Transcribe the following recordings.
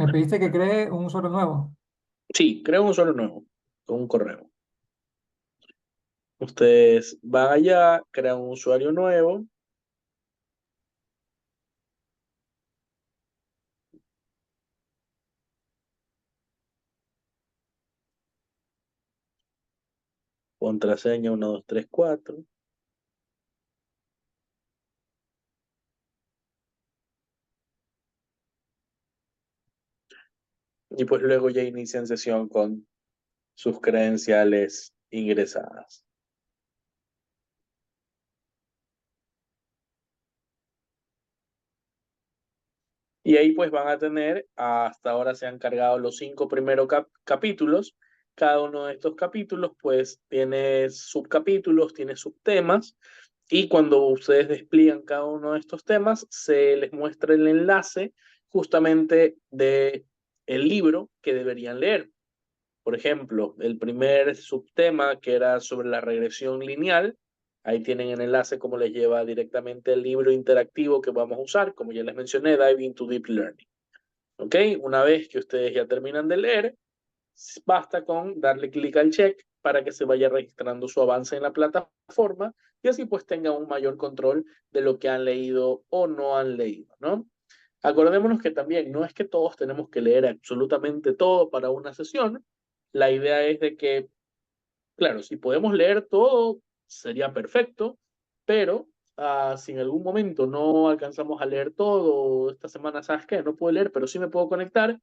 Me pediste que cree un usuario nuevo. Sí, creo un usuario nuevo, con un correo. Ustedes van allá, crean un usuario nuevo. Contraseña 1234. Y pues luego ya inician sesión con sus credenciales ingresadas. Y ahí pues van a tener, hasta ahora se han cargado los 5 primeros capítulos. Cada uno de estos capítulos pues tiene subcapítulos, tiene subtemas. Y cuando ustedes despliegan cada uno de estos temas, se les muestra el enlace justamente de el libro que deberían leer. Por ejemplo, el primer subtema que era sobre la regresión lineal, ahí tienen el enlace como les lleva directamente el libro interactivo que vamos a usar, como ya les mencioné, Dive into Deep Learning. ¿Ok? Una vez que ustedes ya terminan de leer, basta con darle clic al check para que se vaya registrando su avance en la plataforma y así pues tengan un mayor control de lo que han leído o no han leído, ¿no? Acordémonos que también no es que todos tenemos que leer absolutamente todo para una sesión. La idea es de que, claro, si podemos leer todo, sería perfecto, pero si en algún momento no alcanzamos a leer todo, esta semana, ¿sabes qué? No puedo leer, pero sí me puedo conectar.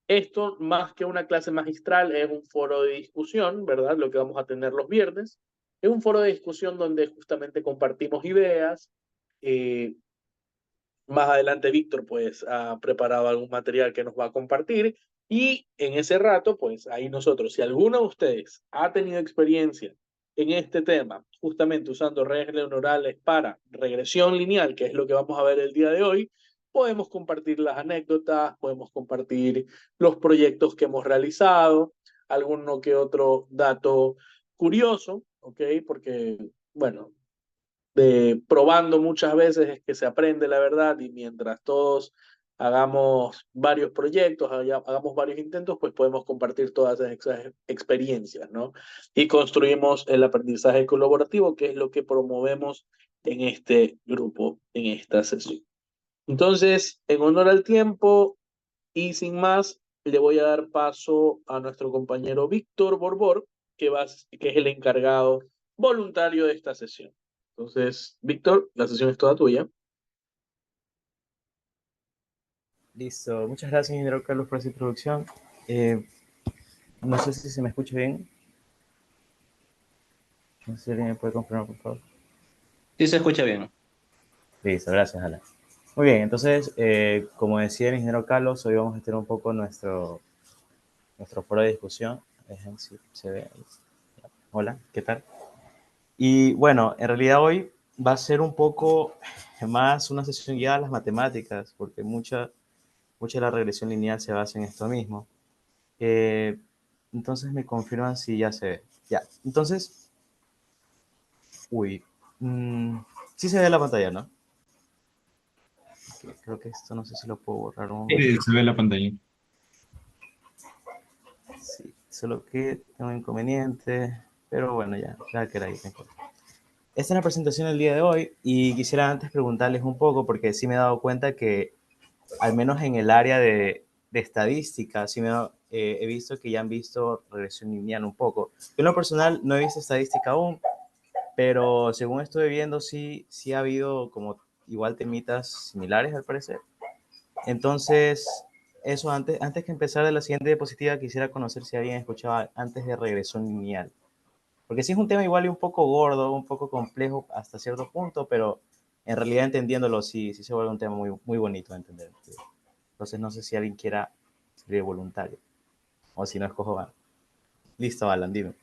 Esto, más que una clase magistral, es un foro de discusión, ¿verdad? Lo que vamos a tener los viernes. Es un foro de discusión donde justamente compartimos ideas. eh, Más adelante Víctor pues ha preparado algún material que nos va a compartir y en ese rato pues ahí nosotros, si alguno de ustedes ha tenido experiencia en este tema, justamente usando redes neuronales para regresión lineal, que es lo que vamos a ver el día de hoy, podemos compartir las anécdotas, podemos compartir los proyectos que hemos realizado, alguno que otro dato curioso, ¿ok? Porque, bueno, de probando muchas veces es que se aprende la verdad y mientras todos hagamos varios proyectos, hagamos varios intentos, pues podemos compartir todas esas experiencias, ¿no? Y construimos el aprendizaje colaborativo, que es lo que promovemos en este grupo, en esta sesión. Entonces, en honor al tiempo y sin más, le voy a dar paso a nuestro compañero Víctor Borbor, que es el encargado voluntario de esta sesión. Entonces, Víctor, la sesión es toda tuya. Listo, muchas gracias, ingeniero Carlos, por esa introducción. No sé si se me escucha bien. No sé si alguien me puede confirmar, por favor. Sí se escucha bien. Listo, gracias, Alan. Muy bien, entonces, como decía el ingeniero Carlos, hoy vamos a tener un poco nuestro foro de discusión. Dejen si se ve ahí. Hola, ¿qué tal? Y bueno, en realidad hoy va a ser un poco más una sesión guiada a las matemáticas, porque mucha de la regresión lineal se basa en esto mismo. Entonces me confirman si ya se ve. Ya, entonces, uy, sí se ve la pantalla, ¿no? Okay, creo que esto no sé si lo puedo borrar un momento. Sí, se ve la pantalla. Sí, solo que tengo un inconveniente, pero bueno, ya que era ahí. Esta es la presentación del día de hoy y quisiera antes preguntarles un poco, porque sí me he dado cuenta que al menos en el área de estadística, sí he visto que ya han visto regresión lineal un poco. Yo en lo personal no he visto estadística aún, pero según estuve viendo, sí ha habido como igual temitas similares al parecer. Entonces, eso antes que empezar de la siguiente diapositiva, quisiera conocer si alguien escuchaba antes de regresión lineal. Porque sí es un tema igual y un poco gordo, un poco complejo hasta cierto punto, pero en realidad entendiéndolo sí se vuelve un tema muy bonito de entender. Entonces no sé si alguien quiera ser voluntario o si no escojo Alan. Listo, Alan, dime.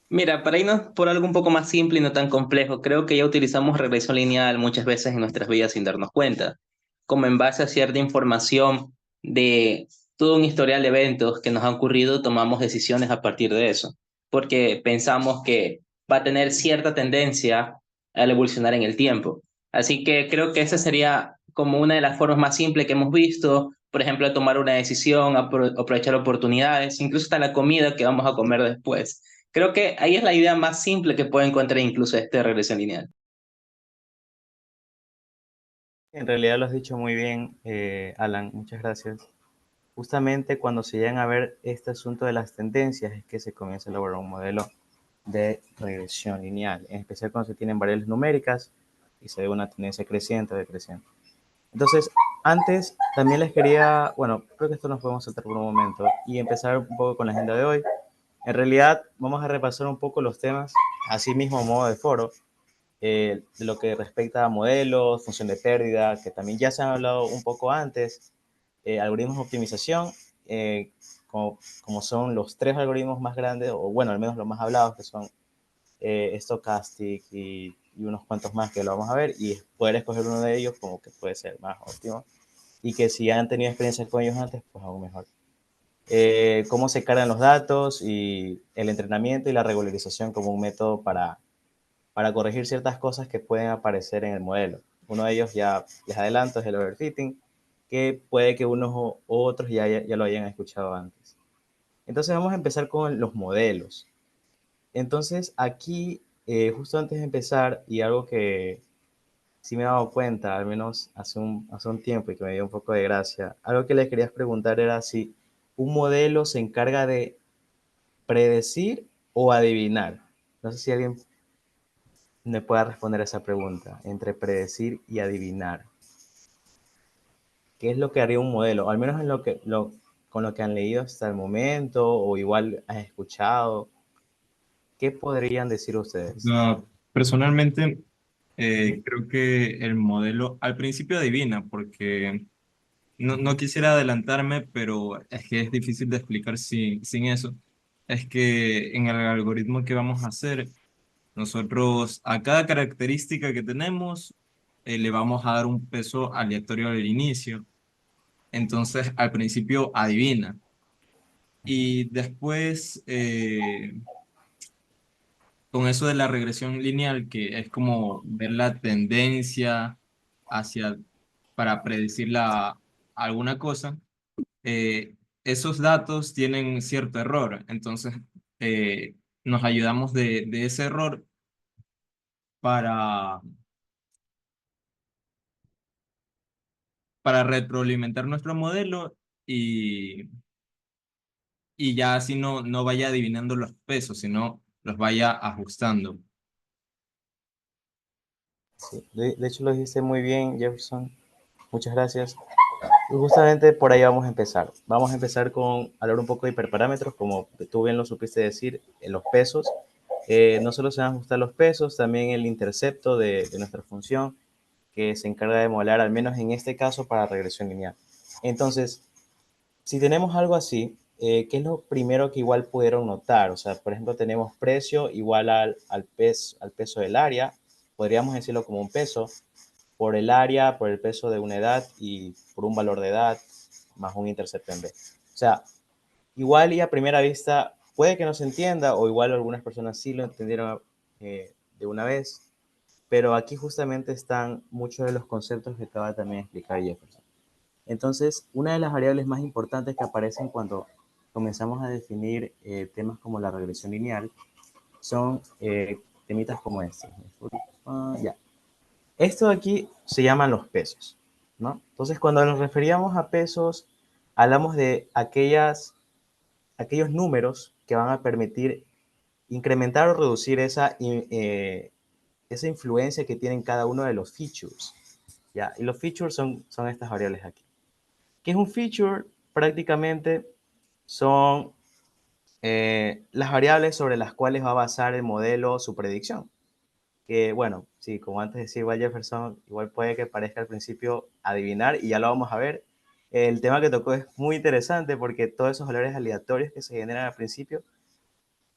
Mira, para irnos por algo un poco más simple y no tan complejo, creo que ya utilizamos regresión lineal muchas veces en nuestras vidas sin darnos cuenta, como en base a cierta información de todo un historial de eventos que nos han ocurrido, tomamos decisiones a partir de eso, porque pensamos que va a tener cierta tendencia al evolucionar en el tiempo. Así que creo que esa sería como una de las formas más simples que hemos visto, por ejemplo, tomar una decisión, aprovechar oportunidades, incluso hasta la comida que vamos a comer después. Creo que ahí es la idea más simple que puede encontrar incluso este regresión lineal. En realidad lo has dicho muy bien, Alan, muchas gracias. Justamente cuando se llegan a ver este asunto de las tendencias es que se comienza a elaborar un modelo de regresión lineal, en especial cuando se tienen variables numéricas y se ve una tendencia creciente o decreciente. Entonces, antes también les quería, bueno, creo que esto nos podemos saltar por un momento y empezar un poco con la agenda de hoy. En realidad, vamos a repasar un poco los temas, así mismo a modo de foro, de lo que respecta a modelos, función de pérdida, que también ya se han hablado un poco antes, algoritmos de optimización, como son los tres algoritmos más grandes, o bueno, al menos los más hablados, que son Stochastic y unos cuantos más que lo vamos a ver, y poder escoger uno de ellos como que puede ser más óptimo, y que si han tenido experiencia con ellos antes, pues aún mejor. Cómo se cargan los datos y el entrenamiento y la regularización como un método para corregir ciertas cosas que pueden aparecer en el modelo. Uno de ellos, ya les adelanto, es el overfitting, que puede que unos u otros ya lo hayan escuchado antes. Entonces vamos a empezar con los modelos. Entonces aquí, justo antes de empezar, y algo que sí me he dado cuenta, al menos hace un tiempo y que me dio un poco de gracia, algo que les quería preguntar era si un modelo se encarga de predecir o adivinar. No sé si alguien me pueda responder a esa pregunta, entre predecir y adivinar. ¿Qué es lo que haría un modelo? Al menos en con lo que han leído hasta el momento, o igual has escuchado. ¿Qué podrían decir ustedes? No, personalmente, creo que el modelo al principio adivina, porque no quisiera adelantarme, pero es que es difícil de explicar sin eso. Es que en el algoritmo que vamos a hacer, nosotros a cada característica que tenemos, le vamos a dar un peso aleatorio al inicio. Entonces, al principio adivina. Y después, con eso de la regresión lineal, que es como ver la tendencia hacia, para predecir alguna cosa, esos datos tienen cierto error. Entonces, nos ayudamos de ese error para, para retroalimentar nuestro modelo y, y ya así no vaya adivinando los pesos, sino los vaya ajustando. Sí, de hecho lo dijiste muy bien, Jefferson. Muchas gracias. Y justamente por ahí vamos a empezar. Vamos a empezar con hablar un poco de hiperparámetros, como tú bien lo supiste decir, en los pesos. No solo se van a ajustar los pesos, también el intercepto de nuestra función, que se encarga de modelar, al menos en este caso, para regresión lineal. Entonces, si tenemos algo así, ¿qué es lo primero que igual pudieron notar? O sea, por ejemplo, tenemos precio igual al peso del área, podríamos decirlo como un peso, por el área, por el peso de una edad y por un valor de edad más un intercepto en B. O sea, igual y a primera vista puede que no se entienda, o igual algunas personas sí lo entendieron de una vez, pero aquí justamente están muchos de los conceptos que acaba también de explicar Jefferson. Entonces, una de las variables más importantes que aparecen cuando comenzamos a definir temas como la regresión lineal son temitas como estos. Ya. Esto de aquí se llaman los pesos, ¿no? Entonces, cuando nos referíamos a pesos, hablamos de aquellos números que van a permitir incrementar o reducir esa influencia que tienen cada uno de los features. ¿Ya? Y los features son estas variables aquí. ¿Qué es un feature? Prácticamente son las variables sobre las cuales va a basar el modelo su predicción. Que bueno, sí, como antes decía igual Jefferson, igual puede que parezca al principio adivinar y ya lo vamos a ver. El tema que tocó es muy interesante porque todos esos valores aleatorios que se generan al principio,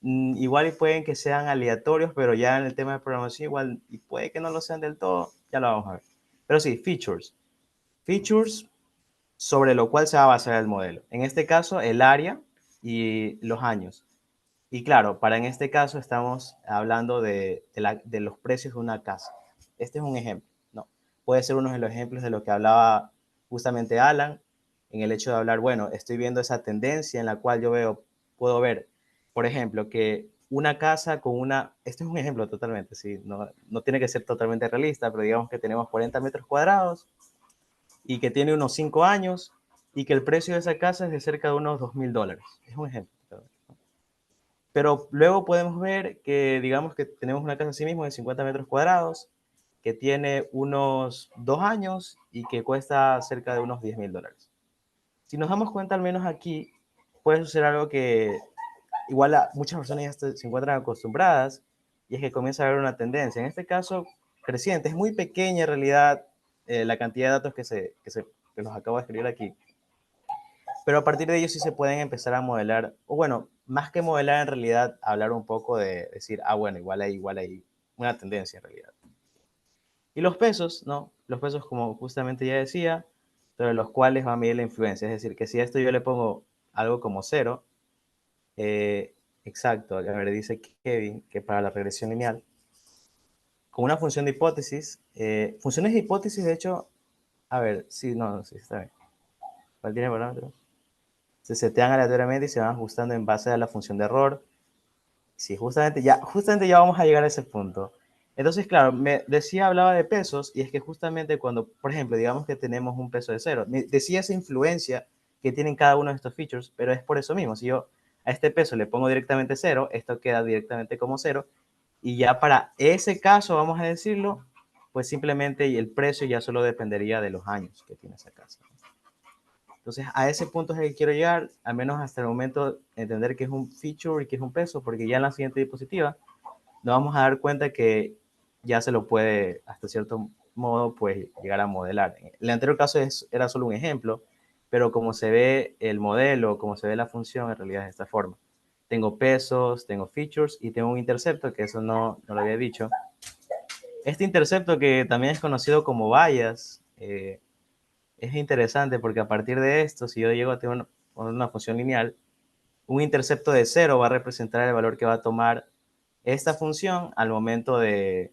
igual y pueden que sean aleatorios, pero ya en el tema de programación igual y puede que no lo sean del todo, ya lo vamos a ver. Pero sí, features. Features sobre lo cual se va a basar el modelo. En este caso, el área y los años. Y claro, para en este caso estamos hablando de los precios de una casa. Este es un ejemplo, ¿no? Puede ser uno de los ejemplos de lo que hablaba justamente Alan, en el hecho de hablar, bueno, estoy viendo esa tendencia en la cual puedo ver, por ejemplo, que una casa con este es un ejemplo totalmente, sí, no tiene que ser totalmente realista, pero digamos que tenemos 40 metros cuadrados y que tiene unos 5 años y que el precio de esa casa es de cerca de unos $2,000. Es un ejemplo. Pero luego podemos ver que, digamos que tenemos una casa así mismo de 50 metros cuadrados, que tiene unos 2 años y que cuesta cerca de unos $10,000. Si nos damos cuenta, al menos aquí, puede suceder algo que igual muchas personas ya se encuentran acostumbradas, y es que comienza a haber una tendencia. En este caso, creciente. Es muy pequeña en realidad la cantidad de datos que los acabo de escribir aquí. Pero a partir de ellos sí se pueden empezar a modelar, o bueno, más que modelar en realidad, hablar un poco de decir, bueno, igual hay una tendencia en realidad. Y los pesos, ¿no? Los pesos, como justamente ya decía, sobre los cuales va a medir la influencia. Es decir, que si a esto yo le pongo algo como 0, exacto, a ver, dice Kevin que para la regresión lineal, con una función de hipótesis, funciones de hipótesis, de hecho, a ver, sí, no, sí, está bien. ¿Cuál tiene parámetros? Se setean aleatoriamente y se van ajustando en base a la función de error. Sí, justamente ya vamos a llegar a ese punto. Entonces, claro, hablaba de pesos, y es que justamente cuando, por ejemplo, digamos que tenemos un peso de 0, decía esa influencia que tienen cada uno de estos features, pero es por eso mismo. Si yo a este peso le pongo directamente 0, esto queda directamente como 0, y ya para ese caso, vamos a decirlo, pues simplemente el precio ya solo dependería de los años que tiene esa casa. Entonces, a ese punto es el que quiero llegar, al menos hasta el momento, entender qué es un feature y qué es un peso, porque ya en la siguiente diapositiva nos vamos a dar cuenta que ya se lo puede, hasta cierto modo, pues llegar a modelar. El anterior caso era solo un ejemplo, pero como se ve el modelo, como se ve la función, en realidad es de esta forma. Tengo pesos, tengo features y tengo un intercepto, que eso no lo había dicho. Este intercepto, que también es conocido como bias, es interesante porque a partir de esto, si yo llego a tener una función lineal, un intercepto de 0 va a representar el valor que va a tomar esta función al momento de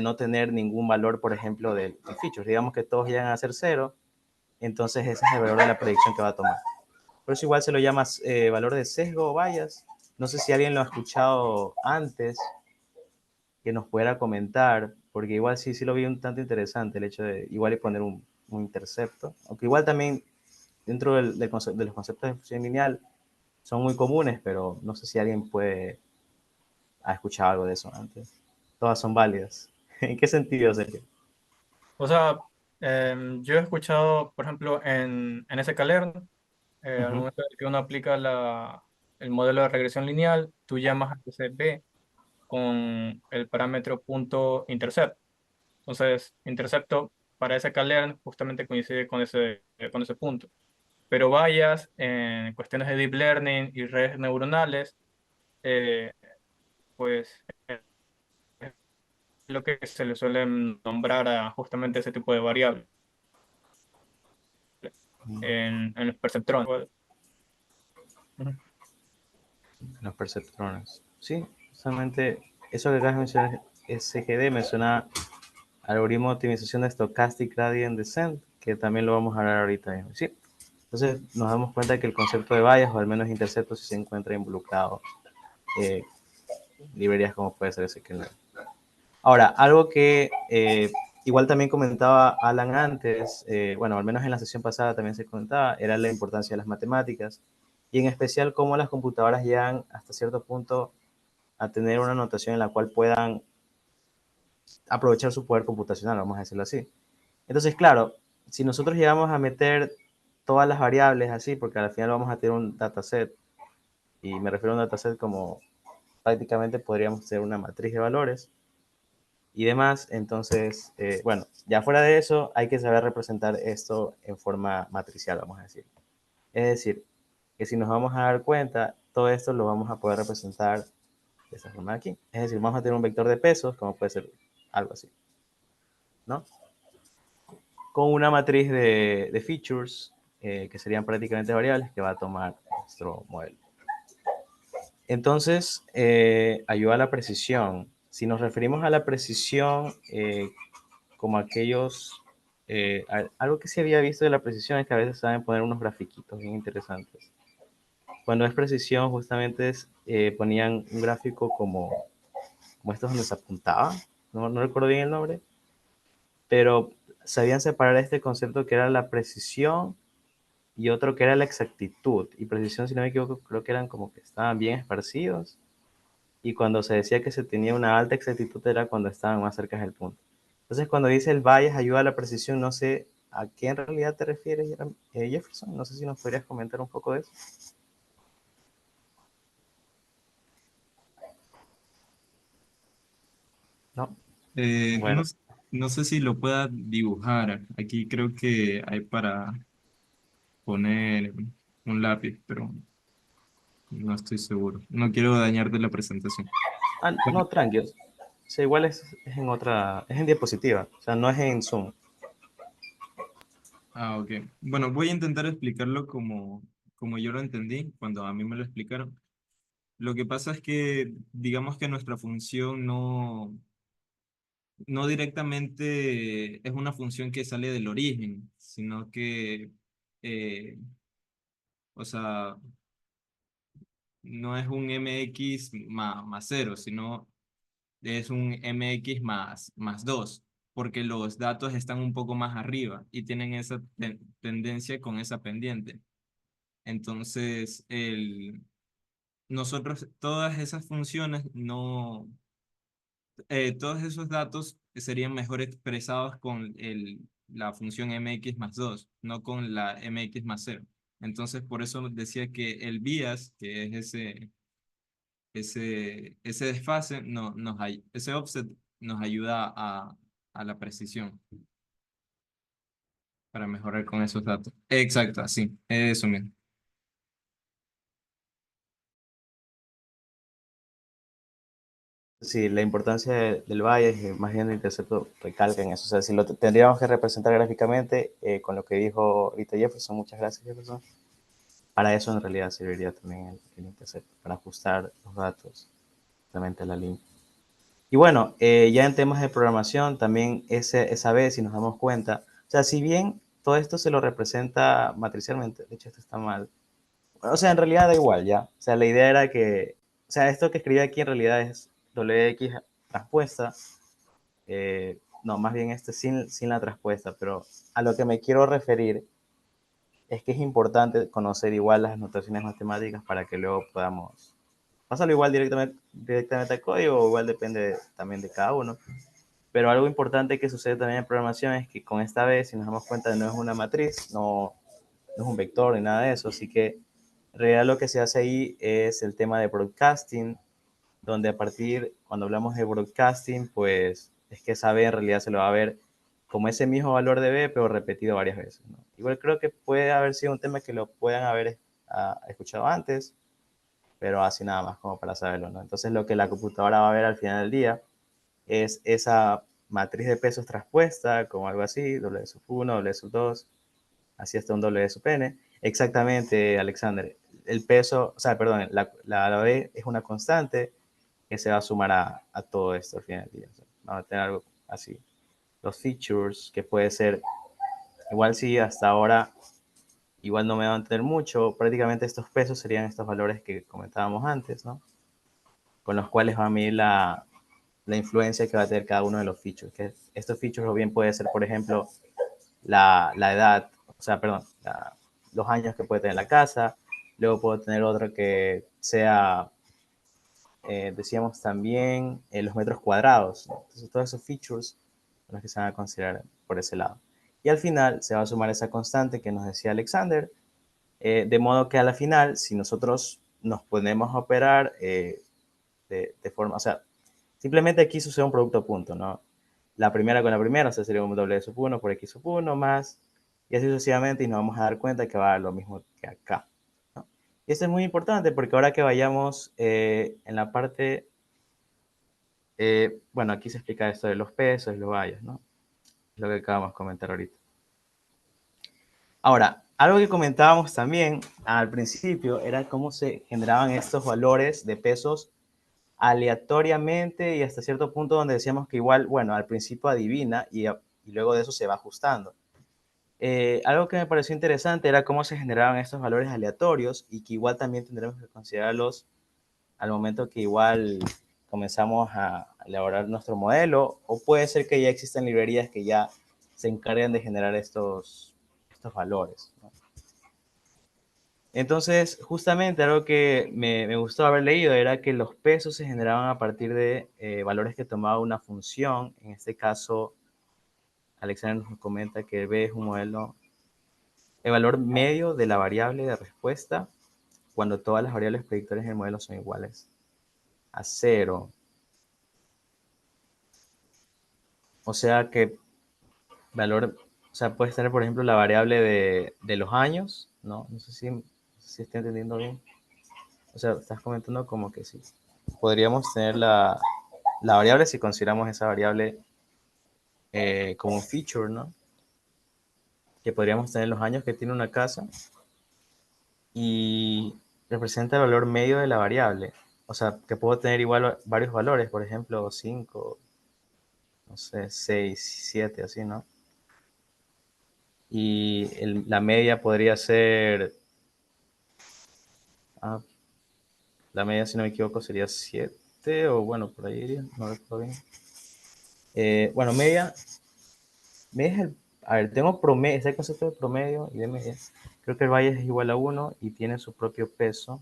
no tener ningún valor, por ejemplo, de features. Digamos que todos llegan a ser 0, entonces ese es el valor de la predicción que va a tomar. Por eso igual se lo llama valor de sesgo o bias. No sé si alguien lo ha escuchado antes, que nos pudiera comentar, porque igual sí lo vi un tanto interesante el hecho de igual poner un intercepto, aunque igual también dentro de los conceptos de función lineal son muy comunes, pero no sé si alguien ha escuchado algo de eso antes. Todas son válidas. ¿En qué sentido, Sergio? O sea, yo he escuchado, por ejemplo, en sklearn, al Ujú. momento de que uno aplica el modelo de regresión lineal, tú llamas a ese B con el parámetro punto intercept. Entonces, intercepto para sklearn justamente coincide con ese punto. Pero vayas en cuestiones de deep learning y redes neuronales, eh, pues es lo que se le suele nombrar a justamente ese tipo de variables en los perceptrones. Ujú. Los perceptrones. Sí, justamente eso que acabas de mencionar, SGD, me suena al algoritmo de optimización de Stochastic Gradient Descent, que también lo vamos a hablar ahorita mismo. Sí. Entonces nos damos cuenta que el concepto de bias, o al menos interceptos, sí se encuentra involucrado eh, librerías como puede ser SQL. Ahora, algo que igual también comentaba Alan antes, bueno, al menos en la sesión pasada también se comentaba, era la importancia de las matemáticas, y en especial cómo las computadoras llegan hasta cierto punto a tener una notación en la cual puedan aprovechar su poder computacional, vamos a decirlo así. Entonces, claro, si nosotros llegamos a meter todas las variables así, porque al final vamos a tener un dataset, y me refiero a un dataset como prácticamente podríamos tener una matriz de valores y demás. Entonces, bueno, ya fuera de eso, hay que saber representar esto en forma matricial, vamos a decir. Es decir, que si nos vamos a dar cuenta, todo esto lo vamos a poder representar de esta forma aquí. Es decir, vamos a tener un vector de pesos, como puede ser algo así, ¿no? Con una matriz de features, que serían prácticamente variables, que va a tomar nuestro modelo. Entonces, ayuda a la precisión. Si nos referimos a la precisión como aquellos algo que sí había visto de la precisión es que a veces saben poner unos grafiquitos bien interesantes. Cuando es precisión, justamente ponían un gráfico como estos donde se apuntaba, no recuerdo bien el nombre, pero sabían separar este concepto que era la precisión y otro que era la exactitud. Y precisión, si no me equivoco, creo que eran como que estaban bien esparcidos. Y cuando se decía que se tenía una alta exactitud era cuando estaban más cerca del punto. Entonces, cuando dice el bias ayuda a la precisión, no sé a qué en realidad te refieres, Jefferson. No sé si nos podrías comentar un poco de eso. No, No, bueno, no sé si lo pueda dibujar. Aquí creo que hay para poner un lápiz, pero no estoy seguro. No quiero dañarte la presentación. Bueno, no, tranqui. O sea, igual es en otra, es en diapositiva, o sea, no es en Zoom. ok. Bueno, voy a intentar explicarlo como yo lo entendí cuando a mí me lo explicaron. Lo que pasa es que, digamos que nuestra función no directamente es una función que sale del origen, sino que, eh, o sea, no es un mx más cero, sino es un mx más 2 porque los datos están un poco más arriba y tienen esa tendencia con esa pendiente. Entonces, nosotros, todas esas funciones no todos esos datos serían mejor expresados con la función mx más 2 no con la mx más cero. Entonces, por eso decía que el bias, que es ese desfase, ese offset nos ayuda a la precisión para mejorar con esos datos. Exacto, así, eso mismo. Sí, la importancia del bias y más bien del intercepto recalca en eso. O sea, si lo tendríamos que representar gráficamente con lo que dijo ahorita Jefferson, muchas gracias Jefferson, para eso en realidad serviría también el intercepto, para ajustar los datos realmente a la línea. Y bueno, ya en temas de programación, también esa vez, si nos damos cuenta, o sea, si bien todo esto se lo representa matricialmente, de hecho esto está mal, o sea, en realidad da igual, ya. O sea, la idea era que, o sea, esto que escribí aquí en realidad es WX transpuesta, no, más bien este sin la transpuesta, pero a lo que me quiero referir es que es importante conocer igual las notaciones matemáticas para que luego podamos pasarlo igual directamente al código, o igual depende también de cada uno. Pero algo importante que sucede también en programación es que con esta vez, si nos damos cuenta, no es una matriz, no es un vector ni nada de eso, así que en realidad lo que se hace ahí es el tema de broadcasting, donde a partir, cuando hablamos de broadcasting, pues es que esa B en realidad se lo va a ver como ese mismo valor de B, pero repetido varias veces, ¿no? Igual creo que puede haber sido un tema que lo puedan haber escuchado antes, pero así nada más como para saberlo, ¿no? Entonces lo que la computadora va a ver al final del día es esa matriz de pesos traspuesta, como algo así, W sub 1, W sub 2, así hasta un W sub n. Exactamente, Alexander. El peso, o sea, perdón, la B es una constante que se va a sumar a todo esto al final del día. O sea, vamos a tener algo así. Los features, que puede ser, igual si hasta ahora, igual no me va a entender mucho, prácticamente estos pesos serían estos valores que comentábamos antes, ¿no? Con los cuales va a medir la influencia que va a tener cada uno de los features. Que estos features o bien puede ser, por ejemplo, la edad, o sea, perdón, los años que puede tener la casa. Luego puedo tener otro que sea, decíamos también, los metros cuadrados, ¿no? Entonces, todos esos features son los que se van a considerar por ese lado. Y al final se va a sumar esa constante que nos decía Alexander, de modo que a la final, si nosotros nos ponemos a operar de forma, o sea, simplemente aquí sucede un producto a punto, ¿no? La primera con la primera, o sea, sería un W sub 1 por X sub 1 más, y así sucesivamente, y nos vamos a dar cuenta que va a dar lo mismo que acá, ¿no? Y esto es muy importante porque ahora que vayamos en la parte, bueno, aquí se explica esto de los pesos, los valles, ¿no? Es lo que acabamos de comentar ahorita. Ahora, algo que comentábamos también al principio era cómo se generaban estos valores de pesos aleatoriamente y hasta cierto punto donde decíamos que igual, bueno, al principio adivina y luego de eso se va ajustando. Algo que me pareció interesante era cómo se generaban estos valores aleatorios y que igual también tendremos que considerarlos al momento que igual comenzamos a elaborar nuestro modelo, o puede ser que ya existen librerías que ya se encargan de generar estos valores, ¿no? Entonces, justamente algo que me gustó haber leído era que los pesos se generaban a partir de valores que tomaba una función. En este caso, Alexander nos comenta que B es un modelo, el valor medio de la variable de respuesta cuando todas las variables predictores del modelo son iguales a cero. O sea que valor, o sea, puedes tener, por ejemplo, la variable de los años, ¿no? No sé si estoy entendiendo bien. O sea, estás comentando como que sí. Podríamos tener la variable si consideramos esa variable como un feature, ¿no? Que podríamos tener los años que tiene una casa y representa el valor medio de la variable. O sea, que puedo tener igual varios valores, por ejemplo, 5, no sé, 6, 7, así, ¿no? Y la media podría ser, ah, la media, si no me equivoco, sería 7 o bueno, por ahí iría, no recuerdo bien. Bueno, media es a ver, tengo promedio, está el concepto de promedio y de media. Creo que el valle es igual a 1 y tiene su propio peso.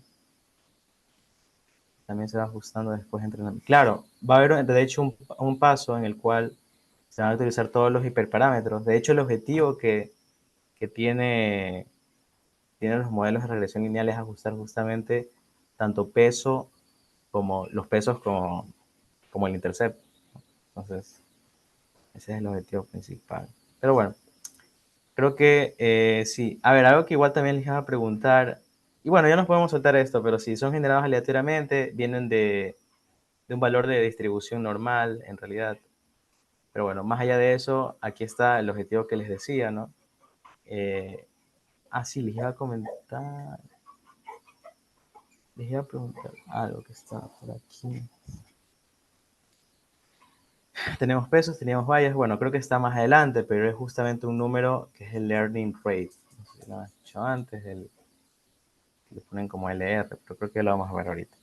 También se va ajustando después entre... Claro, va a haber de hecho un paso en el cual se van a utilizar todos los hiperparámetros. De hecho, el objetivo que tienen los modelos de regresión lineal es ajustar justamente tanto peso como los pesos como el intercept. Entonces, ese es el objetivo principal. Pero bueno, creo que sí. A ver, algo que igual también les iba a preguntar, y bueno, ya nos podemos soltar esto, pero si son generados aleatoriamente, vienen de un valor de distribución normal, en realidad. Pero bueno, más allá de eso, aquí está el objetivo que les decía, ¿no? Sí, les iba a comentar, les iba a preguntar algo que está por aquí. Tenemos pesos, teníamos vallas, bueno, creo que está más adelante, pero es justamente un número que es el learning rate. No sé si lo han escuchado antes, que lo ponen como LR, pero creo que lo vamos a ver ahorita.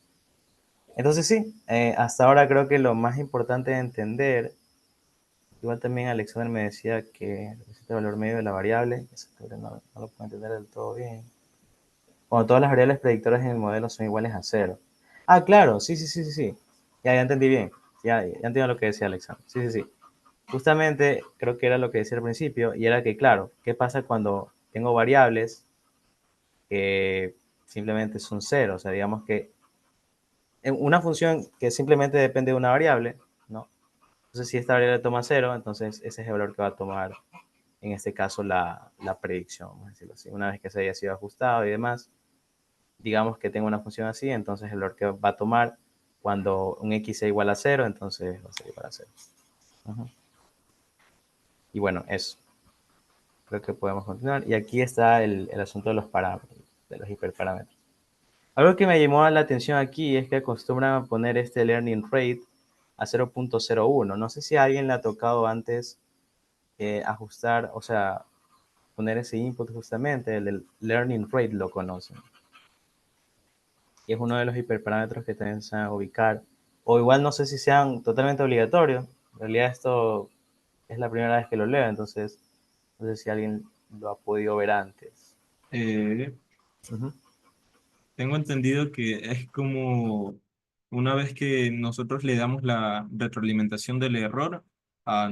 Entonces sí, hasta ahora creo que lo más importante de entender, igual también Alexander me decía que representa el valor medio de la variable, eso no lo puedo entender del todo bien. Cuando todas las variables predictoras en el modelo son iguales a cero. Claro, sí. Ya entendí bien. Ya entiendo lo que decía Alexander. Sí. Justamente creo que era lo que decía al principio, y era que, claro, ¿qué pasa cuando tengo variables que simplemente son cero? O sea, digamos que una función que simplemente depende de una variable, ¿no? Entonces, si esta variable toma cero, entonces ese es el valor que va a tomar, en este caso, la predicción, vamos a decirlo así. Una vez que se haya sido ajustado y demás, digamos que tengo una función así, entonces el valor que va a tomar cuando un x sea igual a cero, entonces va a ser igual a cero. Y bueno, eso. Creo que podemos continuar. Y aquí está el asunto de los parámetros, de los hiperparámetros. Algo que me llamó la atención aquí es que acostumbran a poner este learning rate a 0.01. No sé si a alguien le ha tocado antes ajustar, o sea, poner ese input justamente, el learning rate lo conocen. Y es uno de los hiperparámetros que también se van a ubicar. O igual no sé si sean totalmente obligatorios. En realidad esto es la primera vez que lo leo, entonces no sé si alguien lo ha podido ver antes. Eh, Ujú. Tengo entendido que es como una vez que nosotros le damos la retroalimentación del error a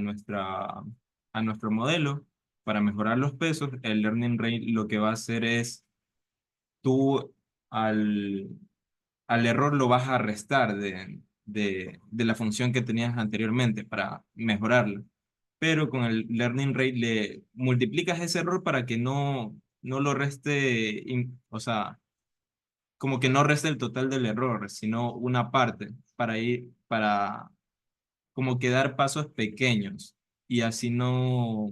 a nuestro modelo para mejorar los pesos, el learning rate lo que va a hacer es tú al, al error lo vas a restar de la función que tenías anteriormente para mejorarlo. Pero con el learning rate le multiplicas ese error para que no lo reste, o sea, como que no resta el total del error, sino una parte para como que dar pasos pequeños y así no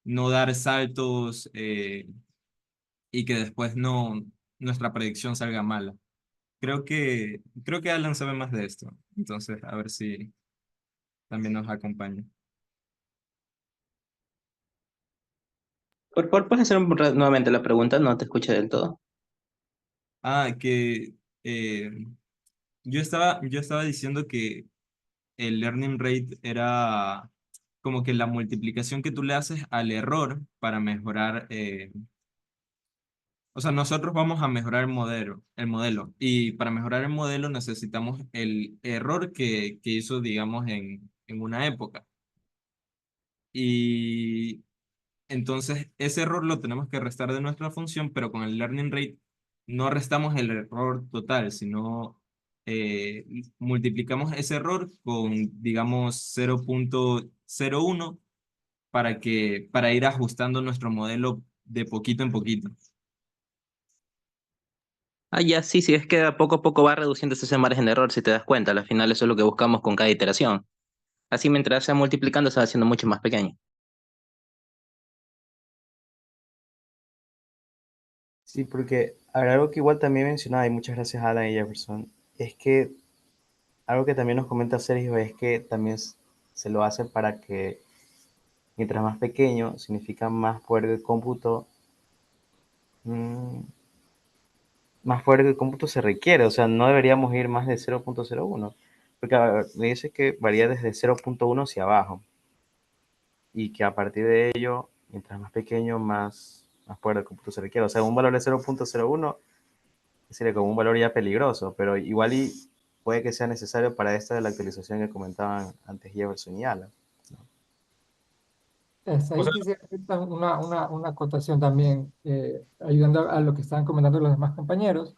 dar saltos y que después nuestra predicción salga mala. Creo que Alan sabe más de esto, entonces a ver si también nos acompaña. Por favor, ¿puedes hacer nuevamente la pregunta? No te escuché del todo. Ah, que eh, yo estaba diciendo que el learning rate era como que la multiplicación que tú le haces al error para mejorar, o sea, nosotros vamos a mejorar el modelo, y para mejorar el modelo necesitamos el error que hizo, digamos, en una época. Y entonces ese error lo tenemos que restar de nuestra función, pero con el learning rate no restamos el error total, sino eh, multiplicamos ese error con, digamos, 0,01 para ir ajustando nuestro modelo de poquito en poquito. Ah, ya, sí, sí, es que poco a poco va reduciéndose ese margen de error, si te das cuenta. Al final eso es lo que buscamos con cada iteración. Así mientras se va multiplicando se va haciendo mucho más pequeño. Sí, porque a ver, algo que igual también mencionaba, y muchas gracias a Alan y Jefferson, es que algo que también nos comenta Sergio es que también se lo hace para que mientras más pequeño significa más poder de cómputo, mm, más poder de cómputo se requiere, o sea, no deberíamos ir más de 0,01, porque a ver, me dice que varía desde 0,1 hacia abajo, y que a partir de ello, mientras más pequeño, más poder de cómputo se requiere. O sea, un valor de 0,01 sería como un valor ya peligroso, pero igual y puede que sea necesario para esta de la actualización que comentaban antes Jefferson y Alan. O Ahí sea, quisiera hacer una acotación también, ayudando a lo que estaban comentando los demás compañeros.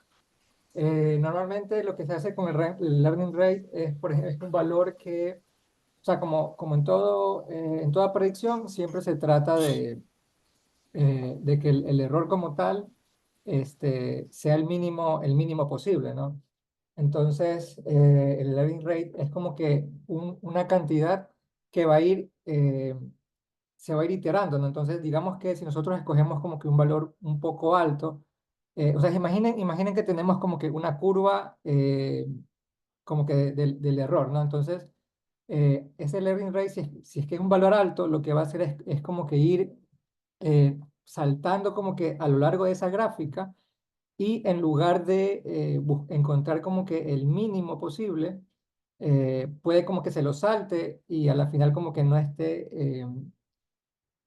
Normalmente lo que se hace con el learning rate es, por ejemplo, es un valor que, o sea, como en todo, en toda predicción, siempre se trata de que el error como tal sea el mínimo posible, ¿no? Entonces, el learning rate es como que una cantidad que va a ir, se va a ir iterando, ¿no? Entonces, digamos que si nosotros escogemos como que un valor un poco alto, o sea, imaginen que tenemos como que una curva como que del error, ¿no? Entonces, ese learning rate, si es que es un valor alto, lo que va a hacer es como que ir saltando como que a lo largo de esa gráfica y en lugar de encontrar como que el mínimo posible, puede como que se lo salte y a la final como que no esté,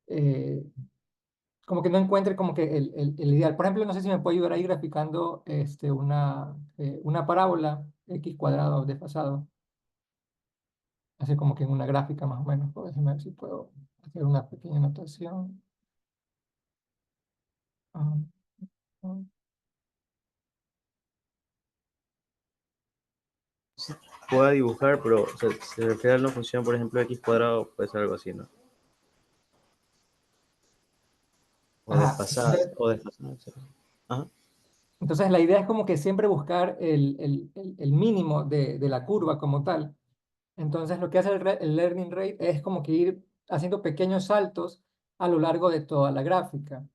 eh, como que no encuentre como que el ideal. Por ejemplo, no sé si me puede ayudar ahí graficando una parábola x cuadrado desfasado, así como que en una gráfica más o menos. Pues, déjame ver si puedo hacer una pequeña anotación. Ah, ah. Pueda dibujar, pero o sea, si se refiere a una función, por ejemplo, x cuadrado, puede ser algo así, ¿no? O Ajá. desfasado, o desfasado, etc. Ajá. Entonces, la idea es como que siempre buscar el mínimo de la curva como tal. Entonces, lo que hace el learning rate es como que ir haciendo pequeños saltos a lo largo de toda la gráfica.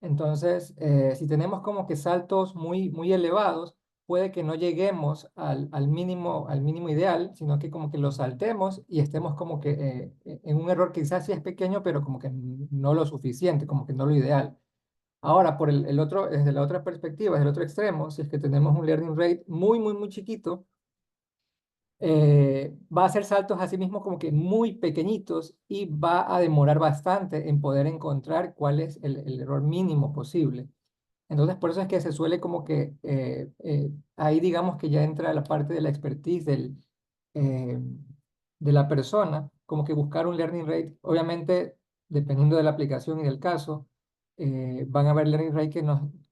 Entonces, si tenemos como que saltos muy elevados, puede que no lleguemos al mínimo ideal, sino que como que lo saltemos y estemos como que en un error que quizás sí es pequeño, pero como que no lo suficiente, como que no lo ideal. Ahora, por el otro, desde la otra perspectiva, desde el otro extremo, si es que tenemos un learning rate muy chiquito, va a hacer saltos así mismo como que muy pequeñitos y va a demorar bastante en poder encontrar cuál es el error mínimo posible. Entonces, por eso es que se suele como que ahí digamos que ya entra la parte de la expertise eh, de la persona, como que buscar un learning rate, obviamente dependiendo de la aplicación y del caso, van a haber learning rate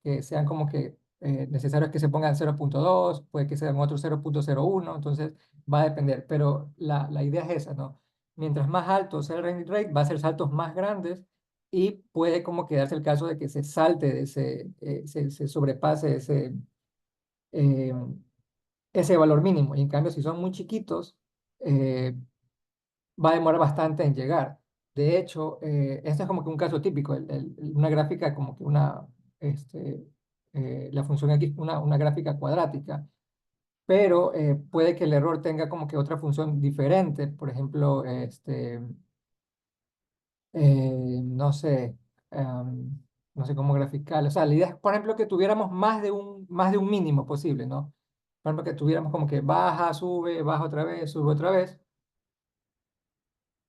que sean como que necesarios que se pongan 0,2, puede que sean otros 0,01, entonces va a depender, pero la idea es esa, ¿no? Mientras más alto sea el learning rate, va a ser saltos más grandes y puede como quedarse el caso de que se salte de se sobrepase eh, ese valor mínimo. Y en cambio, si son muy chiquitos, eh, va a demorar bastante en llegar. De hecho, este es como que un caso típico, una gráfica como que la función aquí, una gráfica cuadrática, pero puede que el error tenga como que otra función diferente. Por ejemplo, no sé, no sé cómo graficar. O sea, la idea es, por ejemplo, que tuviéramos más de un mínimo posible, ¿no? Por ejemplo, que tuviéramos como que baja, sube, baja otra vez, sube otra vez.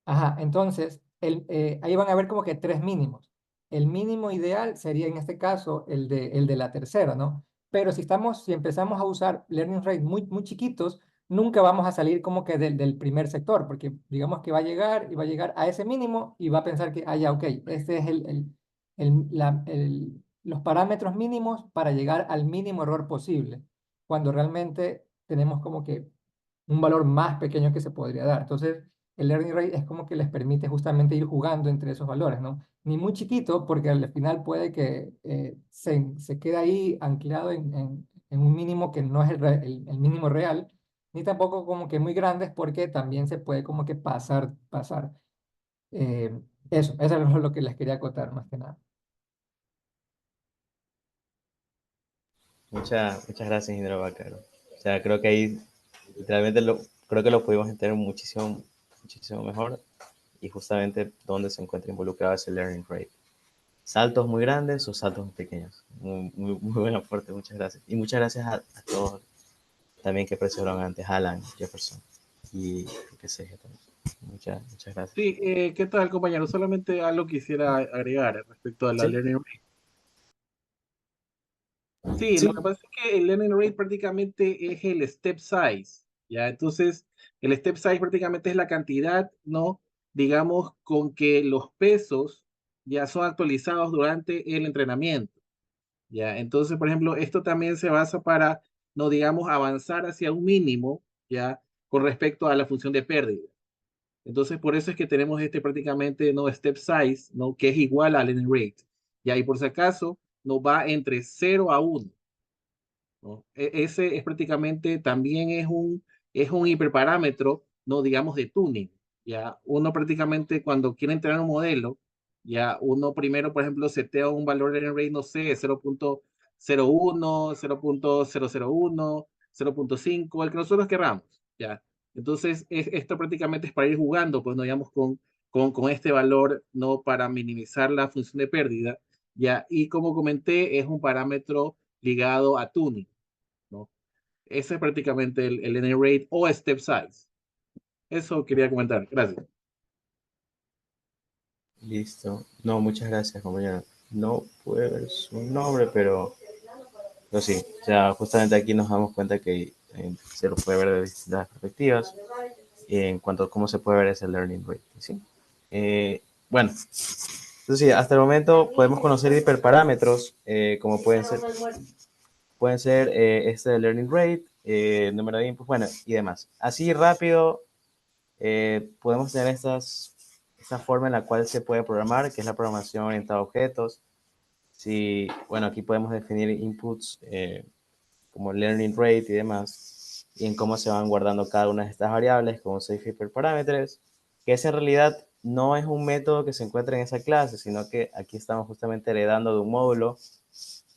Ajá, entonces, ahí van a ver como que tres mínimos. El mínimo ideal sería en este caso el de la tercera, ¿no? Pero si empezamos a usar learning rate muy chiquitos, nunca vamos a salir como que del primer sector, porque digamos que va a llegar y va a llegar a ese mínimo y va a pensar que, ah, ya, ok, este es los parámetros mínimos para llegar al mínimo error posible, cuando realmente tenemos como que un valor más pequeño que se podría dar. Entonces, el learning rate es como que les permite justamente ir jugando entre esos valores, ¿no? Ni muy chiquito, porque al final puede que se quede ahí anclado en un mínimo que no es el mínimo real, ni tampoco como que muy grandes, porque también se puede como que pasar. Eh, eso es lo que les quería acotar más que nada. Muchas gracias, ingeniero Bacaro. O sea, creo que ahí literalmente creo que lo pudimos entender muchísimo mejor y justamente dónde se encuentra involucrado ese learning rate. Saltos muy grandes o saltos muy pequeños. Muy buen aporte, muchas gracias. Y muchas gracias a todos también que presentaron antes, Alan, Jefferson y que sé también. Muchas gracias. Sí, ¿qué tal, compañero? Solamente algo quisiera agregar respecto a la Sí, learning rate. Sí, lo sí, que pasa es que el learning rate prácticamente es el step size, ¿ya? Entonces, el step size prácticamente es la cantidad, ¿no? Digamos, con que los pesos ya son actualizados durante el entrenamiento, ¿ya? Entonces, por ejemplo, esto también se basa para, no digamos, avanzar hacia un mínimo, ¿ya? Con respecto a la función de pérdida. Entonces, por eso es que tenemos este prácticamente, ¿no? Step size, ¿no? Que es igual al learning rate, ¿ya? Y por si acaso, nos va entre 0 a 1. ¿No? Ese es prácticamente también es un hiperparámetro, no digamos de tuning. Ya uno prácticamente cuando quiere entrenar un modelo, ya uno primero, por ejemplo, setea un valor de rate, no sé, 0.01, 0.001, 0.5, el que nosotros querramos. Ya. Entonces, esto prácticamente es para ir jugando, pues no digamos con este valor, no para minimizar la función de pérdida. Ya. Y como comenté, es un parámetro ligado a tuning, ¿no? Ese es prácticamente el N rate o step size. Eso quería comentar. Gracias. listo. No, muchas gracias, compañero. No puede ver su nombre, pero sí. O sea, justamente aquí nos damos cuenta que se lo puede ver de distintas perspectivas en cuanto a cómo se puede ver ese learning rate. ¿Sí? Bueno, entonces sí, hasta el momento podemos conocer hiperparámetros como pueden ser este learning rate, número de inputs, bueno, y demás. Así rápido podemos tener esta forma en la cual se puede programar, que es la programación orientada a objetos. Si, bueno, aquí podemos definir inputs como learning rate y demás, y en cómo se van guardando cada una de estas variables como safe hyperparámetros, que ese en realidad no es un método que se encuentra en esa clase, sino que aquí estamos justamente heredando de un módulo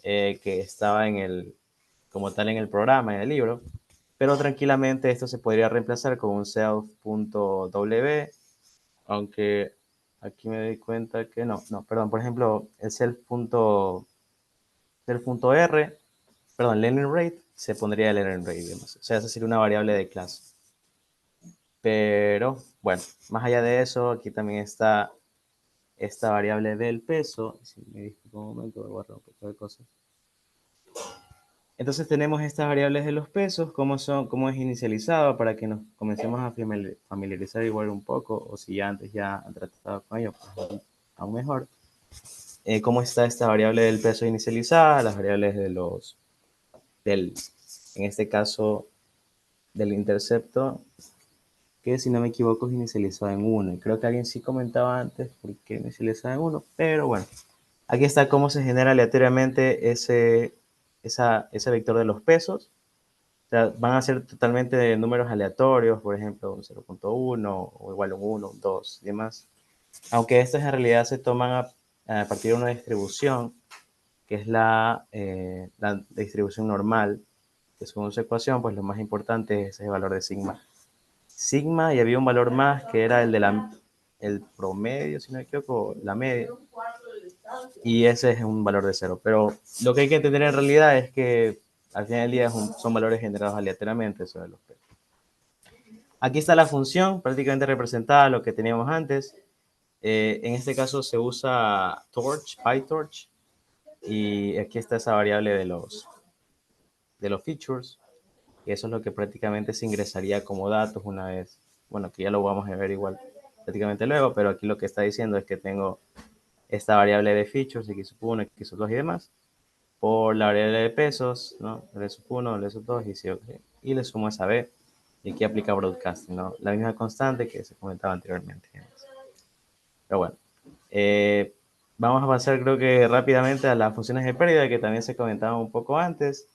que estaba como tal en el programa, en el libro, pero tranquilamente esto se podría reemplazar con un self.w, aunque aquí me doy cuenta que no, perdón, por ejemplo, el self.r, perdón, learning rate, se pondría el learning rate, digamos. O sea, esa sería una variable de clase. Pero, bueno, más allá de eso, aquí también está esta variable del peso. Si me disculpo un momento, voy a borrar un poco de cosas. Entonces tenemos estas variables de los pesos, cómo es inicializado para que nos comencemos a familiarizar igual un poco, o si ya antes ya han tratado con ello, pues aún mejor. Cómo está esta variable del peso inicializada, las variables en este caso, del intercepto, que si no me equivoco es inicializado en 1. Y creo que alguien sí comentaba antes por qué inicializado en 1, pero bueno, aquí está cómo se genera aleatoriamente ese vector de los pesos. O sea, van a ser totalmente de números aleatorios, por ejemplo, un 0.1 o igual un 1, un 2 y demás. Aunque estos en realidad se toman a partir de una distribución, que es la distribución normal, que según su ecuación, pues lo más importante es el valor de sigma. Sigma, y había un valor más que era el promedio, si no me equivoco, la media. y ese es un valor de 0. Pero lo que hay que entender en realidad es que al final del día son valores generados aleatoriamente sobre los pesos. Aquí está la función prácticamente representada, lo que teníamos antes. En este caso se usa torch, PyTorch, y aquí está esa variable de los features, y eso es lo que prácticamente se ingresaría como datos una vez, bueno, que ya lo vamos a ver igual prácticamente luego, pero aquí lo que está diciendo es que tengo esta variable de features, x1, x2 y demás, por la variable de pesos, ¿no? L1, L2 y C, y le sumo esa B, y aquí aplica broadcasting, ¿no? La misma constante que se comentaba anteriormente. Pero bueno, vamos a pasar creo que rápidamente a las funciones de pérdida que también se comentaban un poco antes.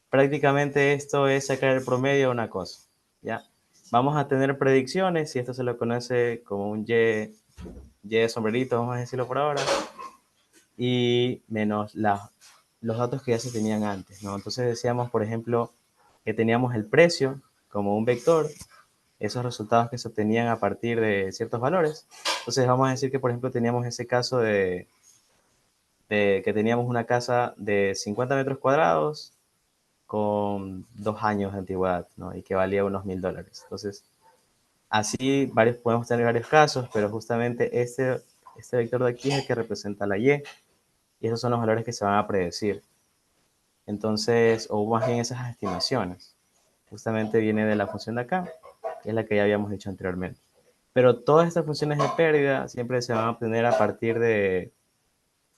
Prácticamente esto es sacar el promedio de una cosa, ¿ya? Vamos a tener predicciones, y esto se lo conoce como un Y de sombrerito, vamos a decirlo por ahora, y menos los datos que ya se tenían antes, ¿no? Entonces decíamos, por ejemplo, que teníamos el precio como un vector, esos resultados que se obtenían a partir de ciertos valores. Entonces vamos a decir que, por ejemplo, teníamos ese caso de que teníamos una casa de 50 metros cuadrados con 2 años de antigüedad, ¿no? Y que valía unos $1000. Entonces, así podemos tener varios casos, pero justamente este vector de aquí es el que representa la Y, y esos son los valores que se van a predecir. Entonces, o más bien esas estimaciones, justamente viene de la función de acá, que es la que ya habíamos dicho anteriormente. Pero todas estas funciones de pérdida siempre se van a obtener a partir de,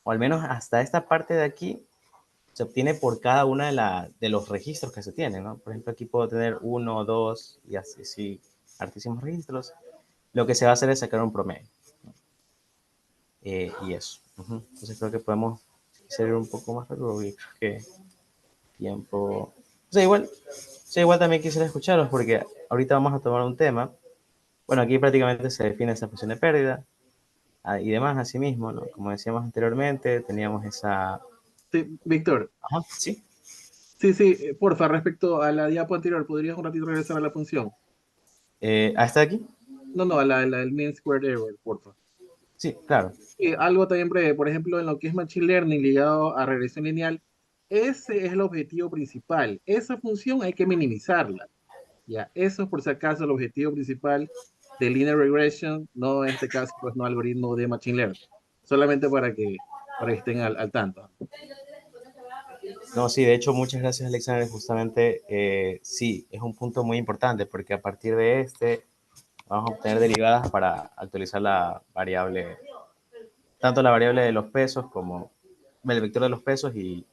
o al menos hasta esta parte de aquí, se obtiene por cada una de los registros que se tienen, ¿no? Por ejemplo, aquí puedo tener 1, 2 y así, sí, hartísimos registros. Lo que se va a hacer es sacar un promedio, ¿no? Y eso. Entonces creo que podemos ser un poco más rápido, y creo que tiempo... O sea, igual también quisiera escucharlos porque ahorita vamos a tomar un tema. Bueno, aquí prácticamente se define esa función de pérdida, y demás, así mismo, ¿no? Como decíamos anteriormente, teníamos esa... Sí, Víctor, Ajá, sí. sí, porfa, respecto a la diapo anterior, ¿podrías un ratito regresar a la función? ¿Hasta aquí? No, a la del mean squared error, porfa. Sí, claro. Y algo también breve, por ejemplo, en lo que es Machine Learning ligado a regresión lineal, ese es el objetivo principal. Esa función hay que minimizarla. Ya, eso es por si acaso el objetivo principal de Linear Regression, no en este caso, pues no algoritmo de Machine Learning. Solamente para que estén al tanto. No, sí, de hecho, muchas gracias, Alexander. Justamente, sí, es un punto muy importante porque a partir de este vamos a obtener derivadas para actualizar la variable, tanto la variable de los pesos como el vector de los pesos y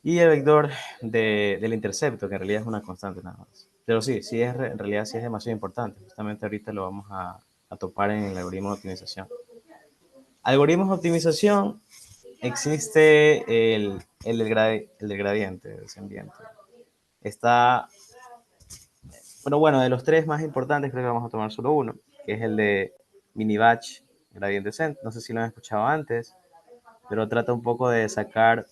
el vector del intercepto, que en realidad es una constante nada más. Pero sí, en realidad sí es demasiado importante. Justamente ahorita lo vamos a topar en el algoritmo de optimización. Algoritmos de optimización, existe el del gradiente descendiente. Está, bueno, de los tres más importantes creo que vamos a tomar solo uno, que es el de mini batch gradient descent. No sé si lo han escuchado antes, pero trata un poco de sacar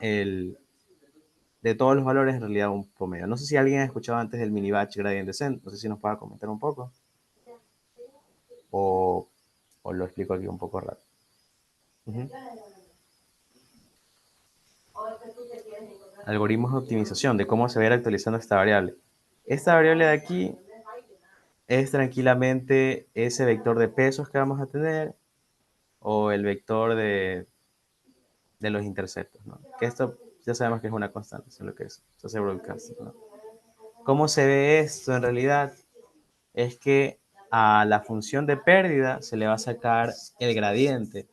de todos los valores en realidad un promedio. No sé si alguien ha escuchado antes del mini batch gradient descent, no sé si nos pueda comentar un poco, o, o lo explico aquí un poco rápido. Algoritmos de optimización, de cómo se va a ir actualizando esta variable. Esta variable de aquí es tranquilamente ese vector de pesos que vamos a tener, o el vector de los interceptos, ¿no? Que esto ya sabemos que es una constante, eso es lo que es, eso se broadcast, ¿no? ¿Cómo se ve esto en realidad? Es que a la función de pérdida se le va a sacar el gradiente.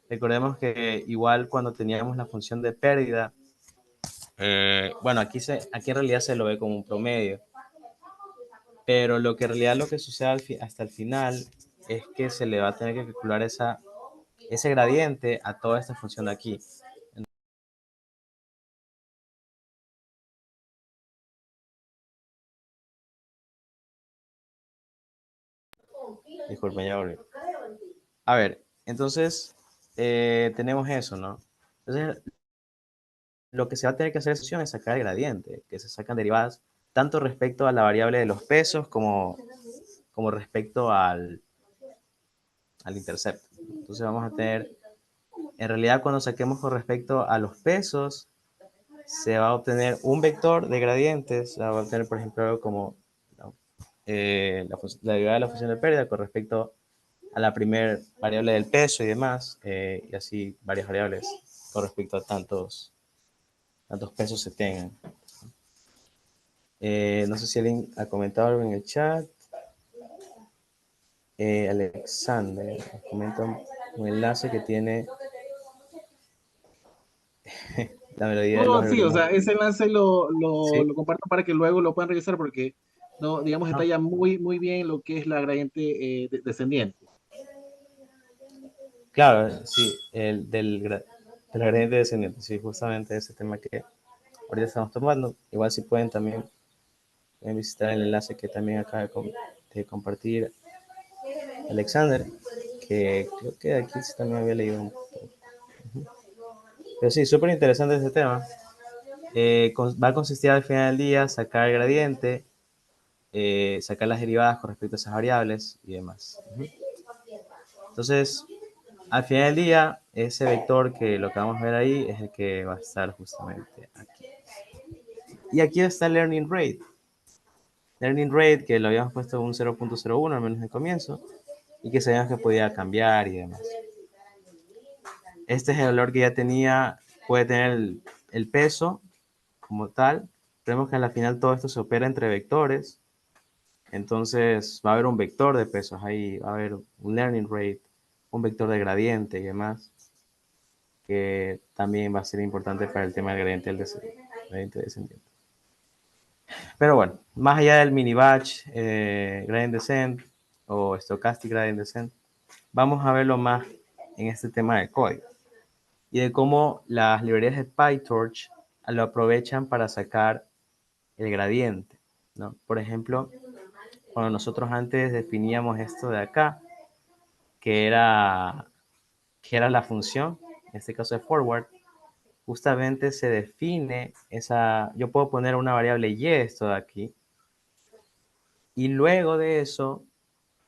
Recordemos que igual cuando teníamos la función de pérdida, bueno, aquí en realidad se lo ve como un promedio, pero lo que en realidad lo que sucede hasta el final es que se le va a tener que calcular ese gradiente a toda esta función de aquí. Disculpen, ya volví. A ver, entonces tenemos eso, ¿no? Entonces, lo que se va a tener que hacer es sacar el gradiente, que se sacan derivadas tanto respecto a la variable de los pesos como respecto al intercepto. Entonces vamos a tener en realidad cuando saquemos con respecto a los pesos, se va a obtener un vector de gradientes, se va a obtener, por ejemplo, algo como la derivada de la función de pérdida con respecto a la primera variable del peso y demás, y así varias variables con respecto a tantos pesos se tengan. No sé si alguien ha comentado algo en el chat. Alexander comenta un enlace que tiene la melodía de los No, sí, o algoritmos. sea, ese enlace Sí, lo comparto para que luego lo puedan revisar porque, no, digamos, ah, detalla muy bien lo que es la gradiente descendiente. claro, sí, del gradiente descendiente, sí, justamente ese tema que ahorita estamos tomando. Igual si pueden también visitar el enlace que también acaba de compartir Alexander, que creo que aquí sí también había leído un poco. Pero sí, súper interesante este tema. Va a consistir al final del día sacar el gradiente, sacar las derivadas con respecto a esas variables y demás. Entonces, al final del día, ese vector que lo que vamos a ver ahí es el que va a estar justamente aquí. Y aquí está el learning rate. Learning rate que lo habíamos puesto un 0.01 al menos de comienzo y que sabíamos que podía cambiar y demás. Este es el valor que ya tenía, puede tener el peso como tal. Vemos que al final todo esto se opera entre vectores. Entonces va a haber un vector de pesos ahí, va a haber un learning rate, un vector de gradiente y demás, que también va a ser importante para el tema del gradiente descendiente. Pero bueno, más allá del mini batch, gradient descent o stochastic gradient descent, vamos a verlo más en este tema de código y de cómo las librerías de PyTorch lo aprovechan para sacar el gradiente, ¿no? Por ejemplo, cuando nosotros antes definíamos esto de acá, que era la función, en este caso de forward, justamente se define yo puedo poner una variable y esto de aquí, y luego de eso,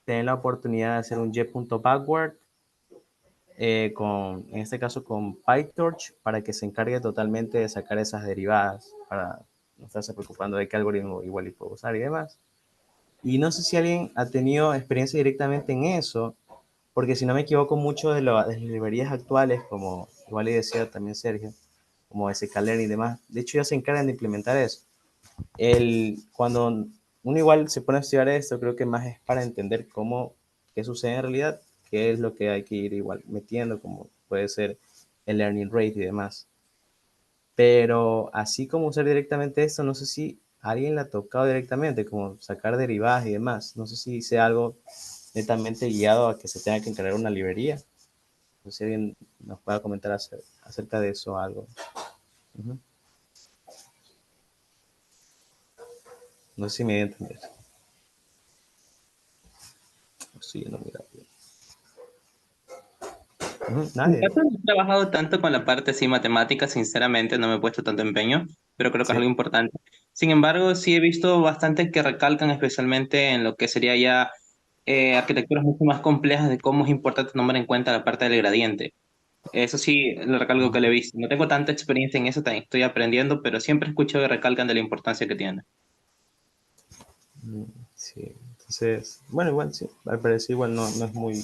tener la oportunidad de hacer un y.backward, en este caso con PyTorch, para que se encargue totalmente de sacar esas derivadas, para no estarse preocupando de qué algoritmo igual y puedo usar y demás. Y no sé si alguien ha tenido experiencia directamente en eso, porque si no me equivoco mucho de las librerías actuales, como igual y decía también Sergio, como sklearn y demás, de hecho ya se encargan de implementar eso. Cuando uno igual se pone a estudiar esto, creo que más es para entender qué sucede en realidad, qué es lo que hay que ir igual metiendo, como puede ser el learning rate y demás. Pero así como usar directamente esto, no sé si a alguien le ha tocado directamente, como sacar derivadas y demás. No sé si sea algo netamente guiado a que se tenga que encargar una librería. No sé si alguien nos pueda comentar acerca de eso algo. Uh-huh. No sé si me voy a entender. Estoy yendo muy rápido. En mi Nadie. caso no he trabajado tanto con la parte así matemática, sinceramente no me he puesto tanto empeño, pero creo que es Sí. algo importante. Sin embargo, sí he visto bastante que recalcan especialmente en lo que sería ya arquitecturas mucho más complejas de cómo es importante tomar en cuenta la parte del gradiente. Eso sí, lo recalco que lo he visto. No tengo tanta experiencia en eso, también estoy aprendiendo, pero siempre escucho que recalcan de la importancia que tiene. Sí. Entonces, bueno, igual sí. Al parecer igual no es muy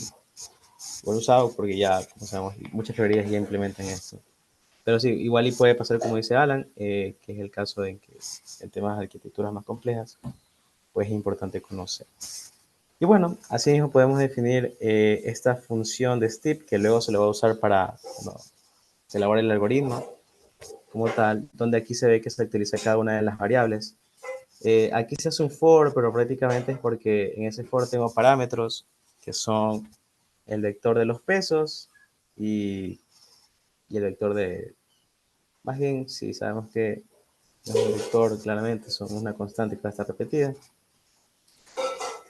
buen usado porque ya, como sabemos, muchas librerías ya implementan esto. Pero sí, igual y puede pasar como dice Alan, que es el caso en que en temas de arquitecturas más complejas, pues es importante conocer. Y bueno, así mismo podemos definir esta función de step que luego se le va a usar para se elabora el algoritmo como tal, donde aquí se ve que se utiliza cada una de las variables. Aquí se hace un for, pero prácticamente es porque en ese for tengo parámetros que son el vector de los pesos y el vector más bien, sí, sabemos que es un vector, claramente, son una constante que va a estar repetida.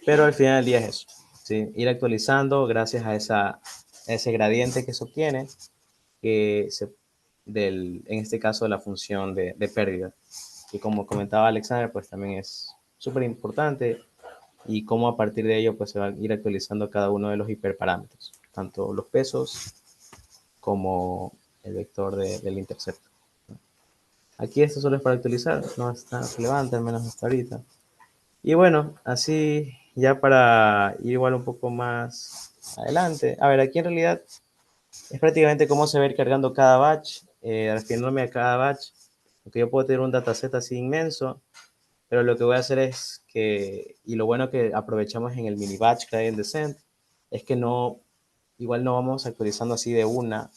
Pero al final del día es eso, ¿sí? Ir actualizando gracias a ese gradiente que se obtiene, en este caso, la función de pérdida. Y como comentaba Alexander, pues también es súper importante y cómo a partir de ello pues se va a ir actualizando cada uno de los hiperparámetros, tanto los pesos como el vector del intercepto. Aquí esto solo es para actualizar, no está relevante, al menos hasta ahorita. Y bueno, así ya para ir igual un poco más adelante. A ver, aquí en realidad es prácticamente cómo se va a ir cargando cada batch, refiriéndome a cada batch, porque yo puedo tener un dataset así inmenso, pero lo que voy a hacer es que, y lo bueno que aprovechamos en el mini batch client descent, es que no, igual no vamos actualizando así de una,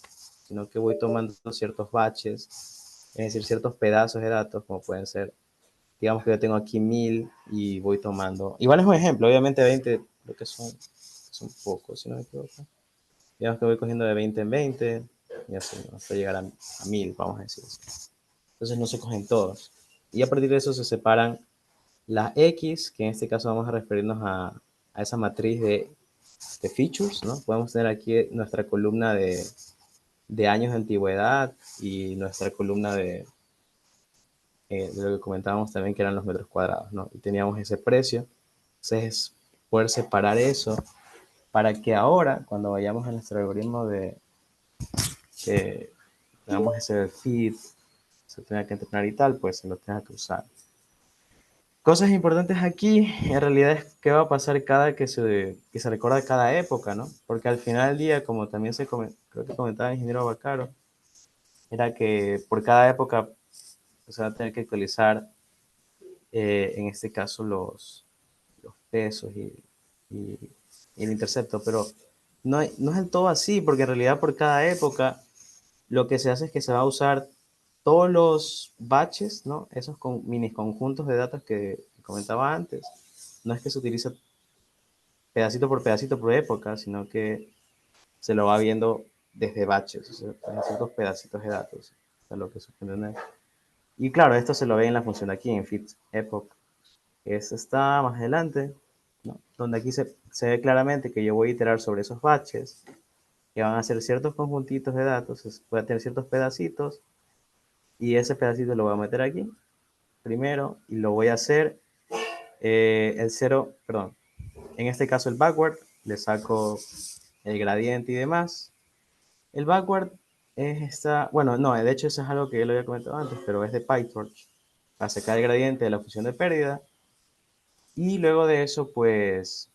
sino que voy tomando ciertos batches, es decir, ciertos pedazos de datos, como pueden ser, digamos que yo tengo aquí 1000 y voy tomando, igual es un ejemplo, obviamente 20, lo que son pocos, si no me equivoco. Digamos que voy cogiendo de 20 en 20 y así, ¿no? Hasta llegar a 1000, vamos a decir así. Entonces no se cogen todos. Y a partir de eso se separan las X, que en este caso vamos a referirnos a esa matriz de features, ¿no? Podemos tener aquí nuestra columna de años de antigüedad y nuestra columna de lo que comentábamos también, que eran los metros cuadrados, ¿no? Y teníamos ese precio. Entonces, poder separar eso para que ahora, cuando vayamos a nuestro algoritmo que tengamos ese feed, se tenga que entrenar y tal, pues se lo tenga que usar. Cosas importantes aquí, en realidad es qué va a pasar cada que se recuerda cada época, ¿no? Porque al final del día, como también creo que comentaba el ingeniero Bacaro, era que por cada época se va a tener que actualizar, en este caso, los pesos y el intercepto, pero no es del todo así, porque en realidad por cada época lo que se hace es que se va a usar todos los batches, ¿no? Esos mini conjuntos de datos que comentaba antes. No es que se utiliza pedacito por época, sino que se lo va viendo desde batches, o sea, en ciertos pedacitos de datos, es lo que sucede. Y claro, esto se lo ve en la función de aquí, en fit epoch, que es está más adelante, ¿no? Donde aquí se ve claramente que yo voy a iterar sobre esos batches, que van a ser ciertos conjuntitos de datos, voy a tener ciertos pedacitos, y ese pedacito lo voy a meter aquí primero, y lo voy a hacer el cero, perdón, en este caso el backward, le saco el gradiente y demás. El backward es bueno, no, de hecho eso es algo que yo lo había comentado antes, pero es de PyTorch, para sacar el gradiente de la función de pérdida, y luego de eso, pues,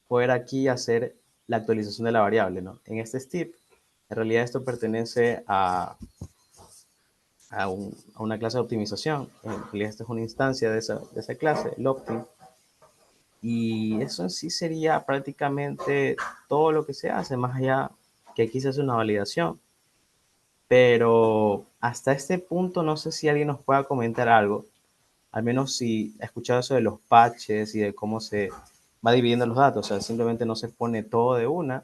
poder aquí hacer la actualización de la variable, ¿no? En este step, en realidad esto pertenece a una clase de optimización. En realidad esta es una instancia de esa clase, el optim. Y eso en sí sería prácticamente todo lo que se hace, más allá que aquí se hace una validación. Pero hasta este punto no sé si alguien nos pueda comentar algo, al menos si ha escuchado eso de los patches y de cómo se va dividiendo los datos. O sea, simplemente no se pone todo de una,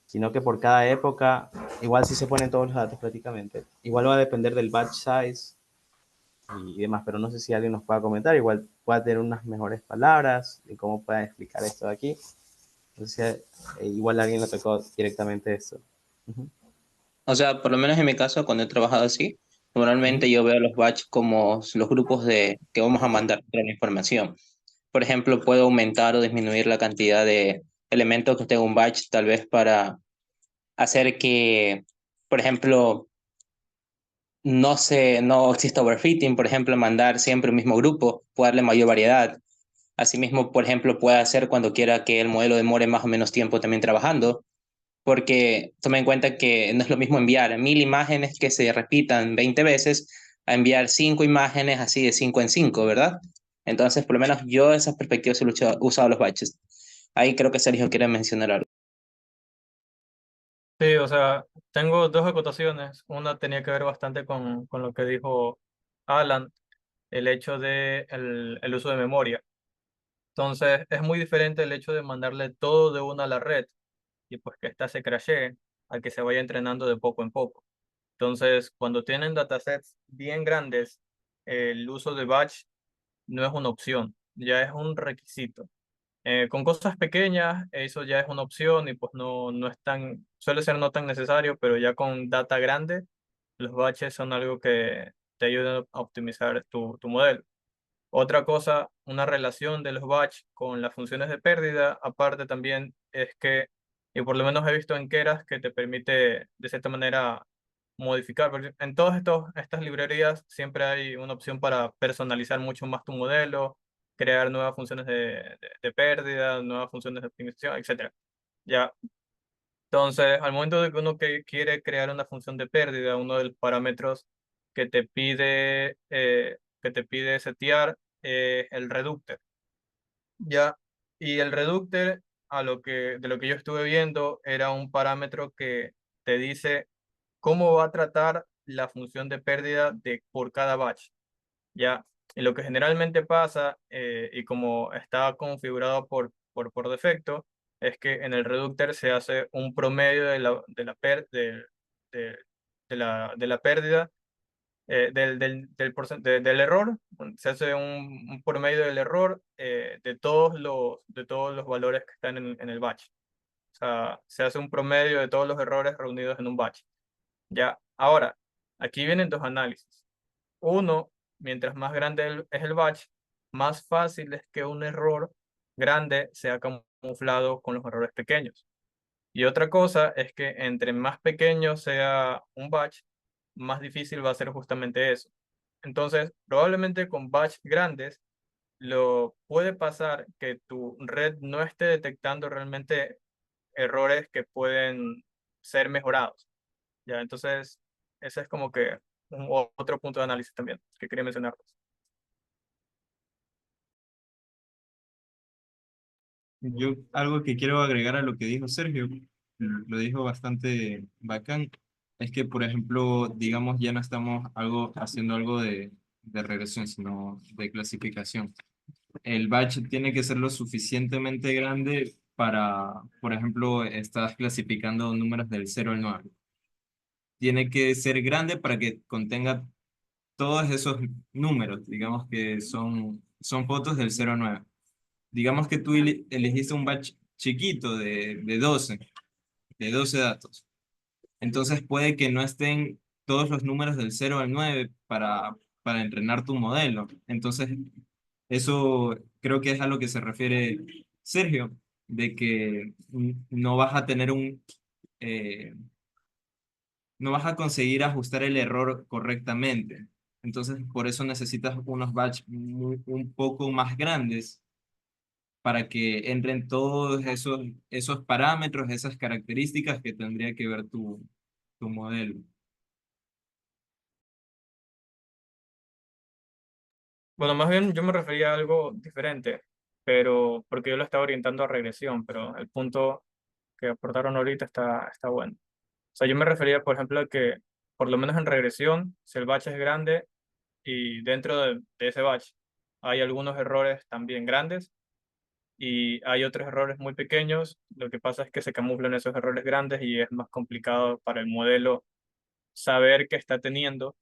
sino que por cada época, igual sí se ponen todos los datos prácticamente. Igual va a depender del batch size y demás, pero no sé si alguien nos pueda comentar, igual pueda tener unas mejores palabras de cómo pueda explicar esto de aquí. No sé si igual alguien le tocó directamente esto. Uh-huh. O sea, por lo menos en mi caso, cuando he trabajado así, Uh-huh. normalmente yo veo los batch como los grupos de que vamos a mandar toda la información. Por ejemplo, puedo aumentar o disminuir la cantidad de elementos que tenga un batch, tal vez para hacer que, por ejemplo, no exista overfitting, por ejemplo, mandar siempre un mismo grupo, puede darle mayor variedad. Asimismo, por ejemplo, puede hacer cuando quiera que el modelo demore más o menos tiempo también trabajando, porque toma en cuenta que no es lo mismo enviar 1000 imágenes que se repitan 20 veces a enviar 5 imágenes así de 5 en 5, ¿verdad? Entonces, por lo menos yo esas perspectivas he usado los batches. Ahí creo que Sergio quiere mencionar algo. Sí, o sea, tengo dos acotaciones. Una tenía que ver bastante con lo que dijo Alan, el hecho de el uso de memoria. Entonces, es muy diferente el hecho de mandarle todo de una a la red y pues que ésta se crashee al que se vaya entrenando de poco en poco. Entonces, cuando tienen datasets bien grandes, el uso de batch no es una opción, ya es un requisito. Con cosas pequeñas, eso ya es una opción y pues no es tan, suele ser no tan necesario, pero ya con data grande, los batches son algo que te ayudan a optimizar tu modelo. Otra cosa, una relación de los batch con las funciones de pérdida, aparte también es que y por lo menos he visto en Keras que te permite de cierta manera modificar, porque en todas estas librerías siempre hay una opción para personalizar mucho más tu modelo, crear nuevas funciones de pérdida, nuevas funciones de optimización, etcétera. Ya, entonces, al momento de que uno quiere crear una función de pérdida, uno de los parámetros que te pide setear el reductor. Ya, y el reductor, de lo que yo estuve viendo, era un parámetro que te dice cómo va a tratar la función de pérdida por cada batch. Ya, y lo que generalmente pasa, y como está configurado por defecto, es que en el reductor se hace un promedio de la pérdida, del error, se hace un promedio del error de todos los valores que están en el batch. O sea, se hace un promedio de todos los errores reunidos en un batch. Ya, ahora, aquí vienen dos análisis. Uno, mientras más grande es el batch, más fácil es que un error grande sea camuflado con los errores pequeños. Y otra cosa es que entre más pequeño sea un batch, más difícil va a ser justamente eso. Entonces, probablemente con batch grandes, lo puede pasar que tu red no esté detectando realmente errores que pueden ser mejorados. Ya, entonces, ese es como que otro punto de análisis también que quería mencionar. Yo algo que quiero agregar a lo que dijo Sergio, lo dijo bastante bacán, es que, por ejemplo, digamos, ya no estamos haciendo algo de regresión, sino de clasificación. El batch tiene que ser lo suficientemente grande para, por ejemplo, estás clasificando números del 0 al 9. Tiene que ser grande para que contenga todos esos números, digamos que son fotos del 0 al 9. Digamos que tú elegiste un batch chiquito de 12 datos. Entonces puede que no estén todos los números del 0 al 9 para entrenar tu modelo. Entonces, eso creo que es a lo que se refiere Sergio, de que no vas a tener eh, no vas a conseguir ajustar el error correctamente. Entonces, por eso necesitas unos batch un poco más grandes para que entren todos esos parámetros, esas características que tendría que ver tu modelo. Bueno, más bien yo me refería a algo diferente, pero porque yo lo estaba orientando a regresión, pero el punto que aportaron ahorita está bueno. O sea, yo me refería, por ejemplo, a que por lo menos en regresión, si el batch es grande y dentro de ese batch hay algunos errores también grandes y hay otros errores muy pequeños, lo que pasa es que se camuflan esos errores grandes y es más complicado para el modelo saber que está teniendo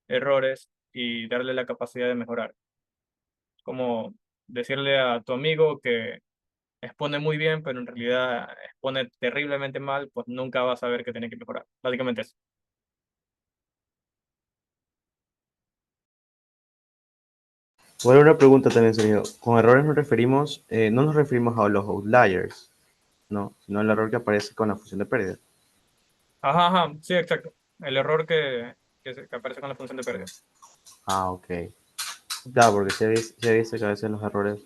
errores y darle la capacidad de mejorar. Como decirle a tu amigo que expone muy bien, pero en realidad expone terriblemente mal, pues nunca va a saber que tiene que mejorar. Básicamente eso. Bueno, una pregunta también, Sergio. Con errores no nos referimos a los outliers, no, sino al error que aparece con la función de pérdida. Ajá, ajá, sí, exacto. El error que aparece con la función de pérdida. Ah, ok. Claro, porque se he visto que a veces los errores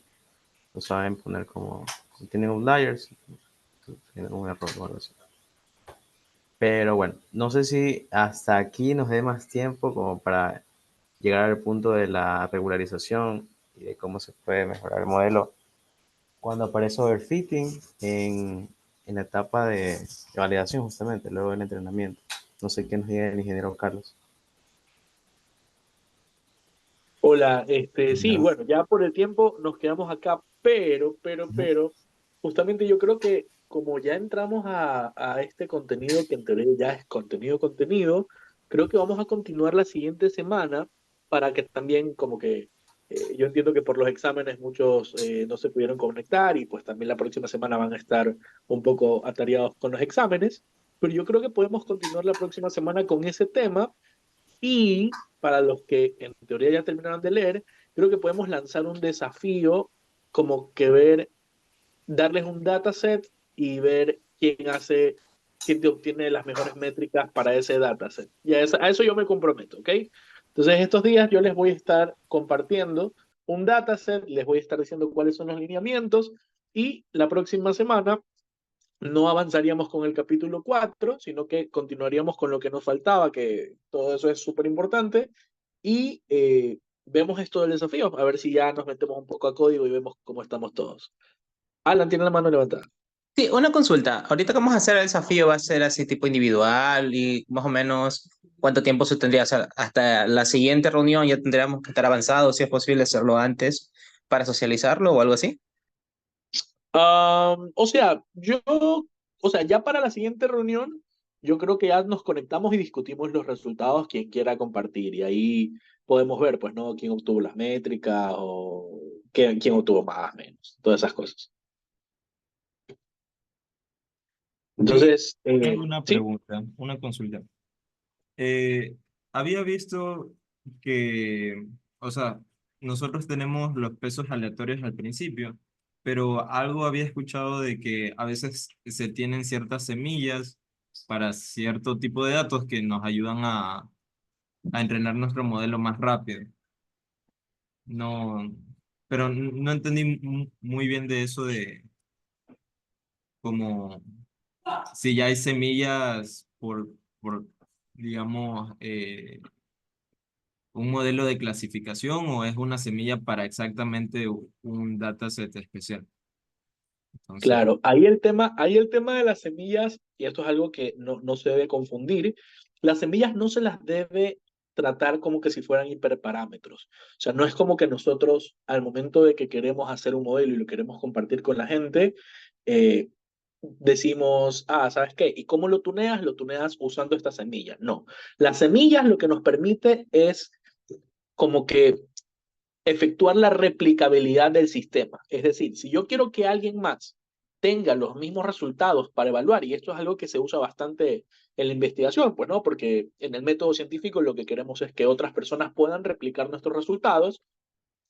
lo saben poner como, si tienen outliers, tienen un error o algo así. Pero bueno, no sé si hasta aquí nos dé más tiempo como para llegar al punto de la regularización y de cómo se puede mejorar el modelo cuando aparece overfitting en la etapa de validación justamente, luego del entrenamiento. No sé qué nos diga el ingeniero Carlos. Hola, sí, Ya. bueno, ya por el tiempo nos quedamos acá, Ujú. justamente yo creo que como ya entramos a este contenido que en teoría ya es contenido, creo que vamos a continuar la siguiente semana para que también como que yo entiendo que por los exámenes muchos no se pudieron conectar y pues también la próxima semana van a estar un poco atareados con los exámenes, pero yo creo que podemos continuar la próxima semana con ese tema y para los que en teoría ya terminaron de leer, creo que podemos lanzar un desafío como que darles un dataset y ver quién te obtiene las mejores métricas para ese dataset. Y a eso yo me comprometo, ¿ok? Entonces, estos días yo les voy a estar compartiendo un dataset, les voy a estar diciendo cuáles son los lineamientos y la próxima semana no avanzaríamos con el capítulo 4, sino que continuaríamos con lo que nos faltaba, que todo eso es súper importante, y vemos esto del desafío, a ver si ya nos metemos un poco a código y vemos cómo estamos todos. Alan tiene la mano levantada. Sí, una consulta. Ahorita que vamos a hacer el desafío, ¿va a ser así tipo individual y más o menos cuánto tiempo se tendría? O sea, hasta la siguiente reunión ya tendríamos que estar avanzados, si es posible hacerlo antes para socializarlo o algo así. O sea, ya para la siguiente reunión, yo creo que ya nos conectamos y discutimos los resultados, quien quiera compartir, y ahí podemos ver, pues, ¿no? Quién obtuvo las métricas o quién obtuvo más, menos, todas esas cosas. Y Entonces, tengo una sí, pregunta, una consulta. Eh, Había visto que, o sea, nosotros tenemos los pesos aleatorios al principio, pero algo había escuchado de que a veces se tienen ciertas semillas para cierto tipo de datos que nos ayudan a entrenar nuestro modelo más rápido. No, pero no entendí muy bien de eso de como si ya hay semillas por digamos, un modelo de clasificación o es una semilla para exactamente un dataset especial. Entonces, claro, ahí el tema de las semillas, y esto es algo que no se debe confundir, las semillas no se las debe tratar como que si fueran hiperparámetros. O sea, no es como que nosotros al momento de que queremos hacer un modelo y lo queremos compartir con la gente, eh, decimos, ¿sabes qué? ¿Y cómo lo tuneas? Lo tuneas usando estas semillas. No, las semillas lo que nos permite es como que efectuar la replicabilidad del sistema. Es decir, si yo quiero que alguien más tenga los mismos resultados para evaluar, y esto es algo que se usa bastante en la investigación, pues no, porque en el método científico lo que queremos es que otras personas puedan replicar nuestros resultados.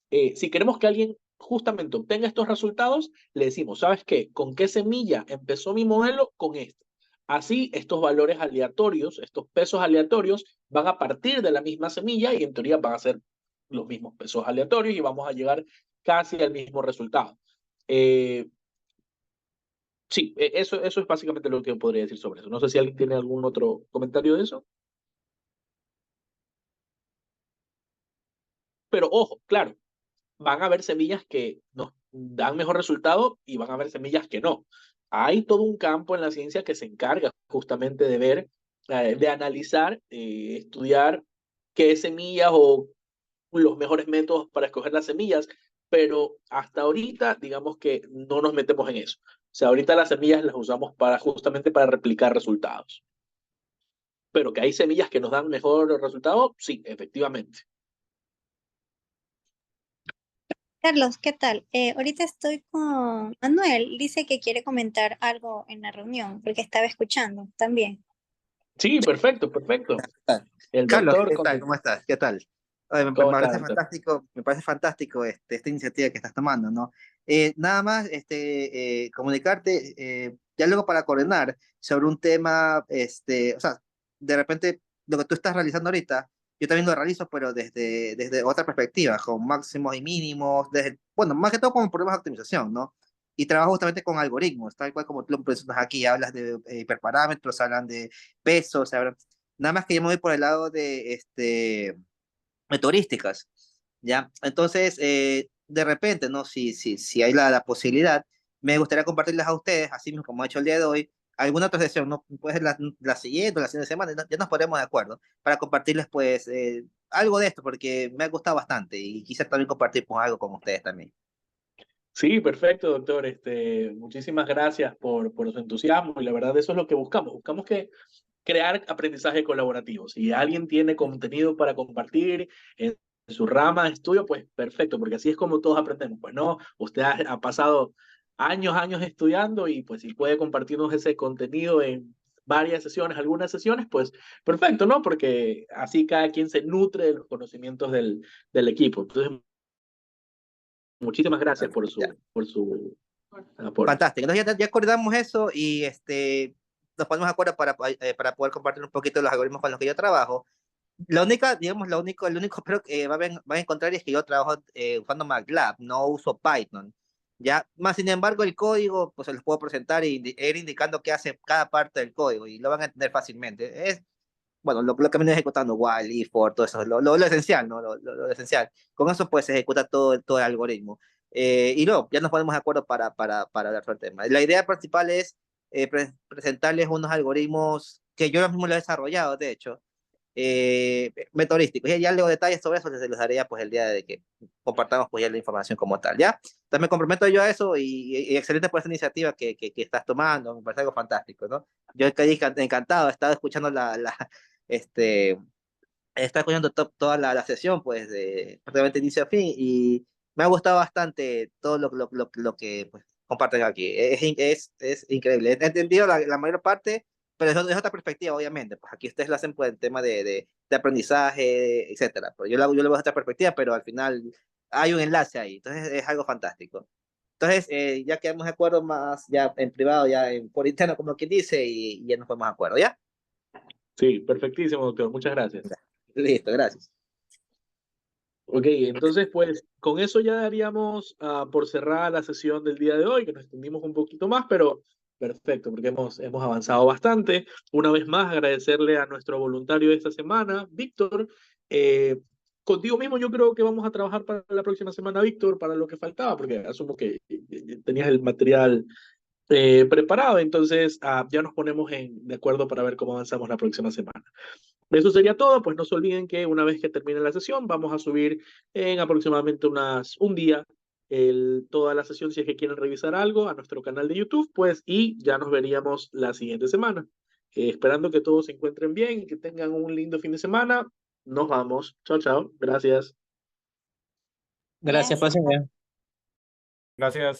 Si queremos que alguien justamente obtenga estos resultados, le decimos, ¿sabes qué? ¿Con qué semilla empezó mi modelo? Con esta. Así, estos valores aleatorios, estos pesos aleatorios, van a partir de la misma semilla y en teoría van a ser los mismos pesos aleatorios y vamos a llegar casi al mismo resultado. Eh, sí, eso es básicamente lo que yo podría decir sobre eso. No sé si alguien tiene algún otro comentario de eso. Pero ojo, claro, van a haber semillas que nos dan mejor resultado y van a haber semillas que no. Hay todo un campo en la ciencia que se encarga justamente de ver, de analizar, estudiar qué semillas o los mejores métodos para escoger las semillas, pero hasta ahorita digamos que no nos metemos en eso. O sea, ahorita las semillas las usamos justamente para replicar resultados. Pero que hay semillas que nos dan mejor resultado, sí, efectivamente. Carlos, ¿qué tal? Ahorita estoy con Manuel. Dice que quiere comentar algo en la reunión porque estaba escuchando también. Sí, perfecto, perfecto. Ah, El Carlos, doctor, ¿qué tal? ¿Cómo estás? ¿Qué tal? Oye, me ¿cómo está, parece doctor? fantástico, esta iniciativa que estás tomando, ¿no? Nada más, comunicarte, ya luego para coordinar sobre un tema, o sea, de repente lo que tú estás realizando ahorita, yo también lo realizo, pero desde otra perspectiva, con máximos y mínimos, bueno, más que todo con problemas de optimización, ¿no? Y trabajo justamente con algoritmos, tal cual como tú lo presentas aquí, hablas de hiperparámetros, hablan de pesos, nada más que yo me voy por el lado de turísticas, ¿ya? Entonces, de repente, ¿no? Si hay la posibilidad, me gustaría compartirlas a ustedes, así mismo como he hecho el día de hoy, alguna otra sesión, ¿no? Pues la siguiente o la siguiente semana, ya nos ponemos de acuerdo para compartirles, pues, algo de esto, porque me ha gustado bastante y quisiera también compartir pues, algo con ustedes también. Sí, perfecto, doctor. Muchísimas gracias por su entusiasmo y la verdad eso es lo que buscamos. Buscamos que crear aprendizaje colaborativo. Si alguien tiene contenido para compartir en su rama de estudio, pues perfecto, porque así es como todos aprendemos. Pues no, usted ha pasado años estudiando y pues si puede compartirnos ese contenido en varias sesiones, algunas sesiones, pues perfecto, ¿no? Porque así cada quien se nutre de los conocimientos del equipo. Entonces, muchísimas gracias Ya. por su aporte. Fantástico. Entonces ya acordamos eso y nos ponemos de acuerdo para poder compartir un poquito los algoritmos con los que yo trabajo. La única, digamos, el único pero que van a encontrar es que yo trabajo usando MATLAB, no uso Python. Ya, más sin embargo, el código, pues se los puedo presentar y ir indicando qué hace cada parte del código y lo van a entender fácilmente. Es, bueno, lo que viene ejecutando while, if, for, todo eso, lo esencial, ¿no? Lo esencial. Con eso, pues, se ejecuta todo el algoritmo. Y luego, ya nos ponemos de acuerdo para hablar sobre el tema. La idea principal es presentarles unos algoritmos que yo mismo lo he desarrollado, de hecho, metodísticos. Ya luego detalles sobre eso les los daría pues el día de que compartamos pues ya la información como tal, ¿ya? Entonces me comprometo yo a eso y excelente por esta iniciativa que estás tomando, me parece algo fantástico, ¿no? Yo quedé encantado, he estado escuchando este, he estado escuchando toda la sesión pues de prácticamente inicio a fin y me ha gustado bastante todo lo que pues comparten aquí. Es increíble. He entendido la mayor parte, pero es otra perspectiva, obviamente. Pues aquí ustedes lo hacen por el tema de aprendizaje, etcétera. Pues yo lo veo desde otra perspectiva, pero al final hay un enlace ahí. Entonces es algo fantástico. Entonces, ya quedamos de acuerdo más ya en privado, por interno, como quien dice, y ya nos ponemos de acuerdo, ¿ya? Sí, perfectísimo, doctor. Muchas gracias. Listo, gracias. Ok, entonces pues con eso ya daríamos por cerrada la sesión del día de hoy, que nos extendimos un poquito más, pero perfecto, porque hemos avanzado bastante. Una vez más, agradecerle a nuestro voluntario de esta semana, Víctor. Contigo mismo yo creo que vamos a trabajar para la próxima semana, Víctor, para lo que faltaba, porque asumo que tenías el material preparado, entonces ya nos ponemos de acuerdo para ver cómo avanzamos la próxima semana. Eso sería todo, pues no se olviden que una vez que termine la sesión vamos a subir en aproximadamente un día toda la sesión si es que quieren revisar algo a nuestro canal de YouTube, pues y ya nos veríamos la siguiente semana. Esperando que todos se encuentren bien, que tengan un lindo fin de semana. Nos vamos. Chao, chao. Gracias. Gracias, pasen bien. Gracias.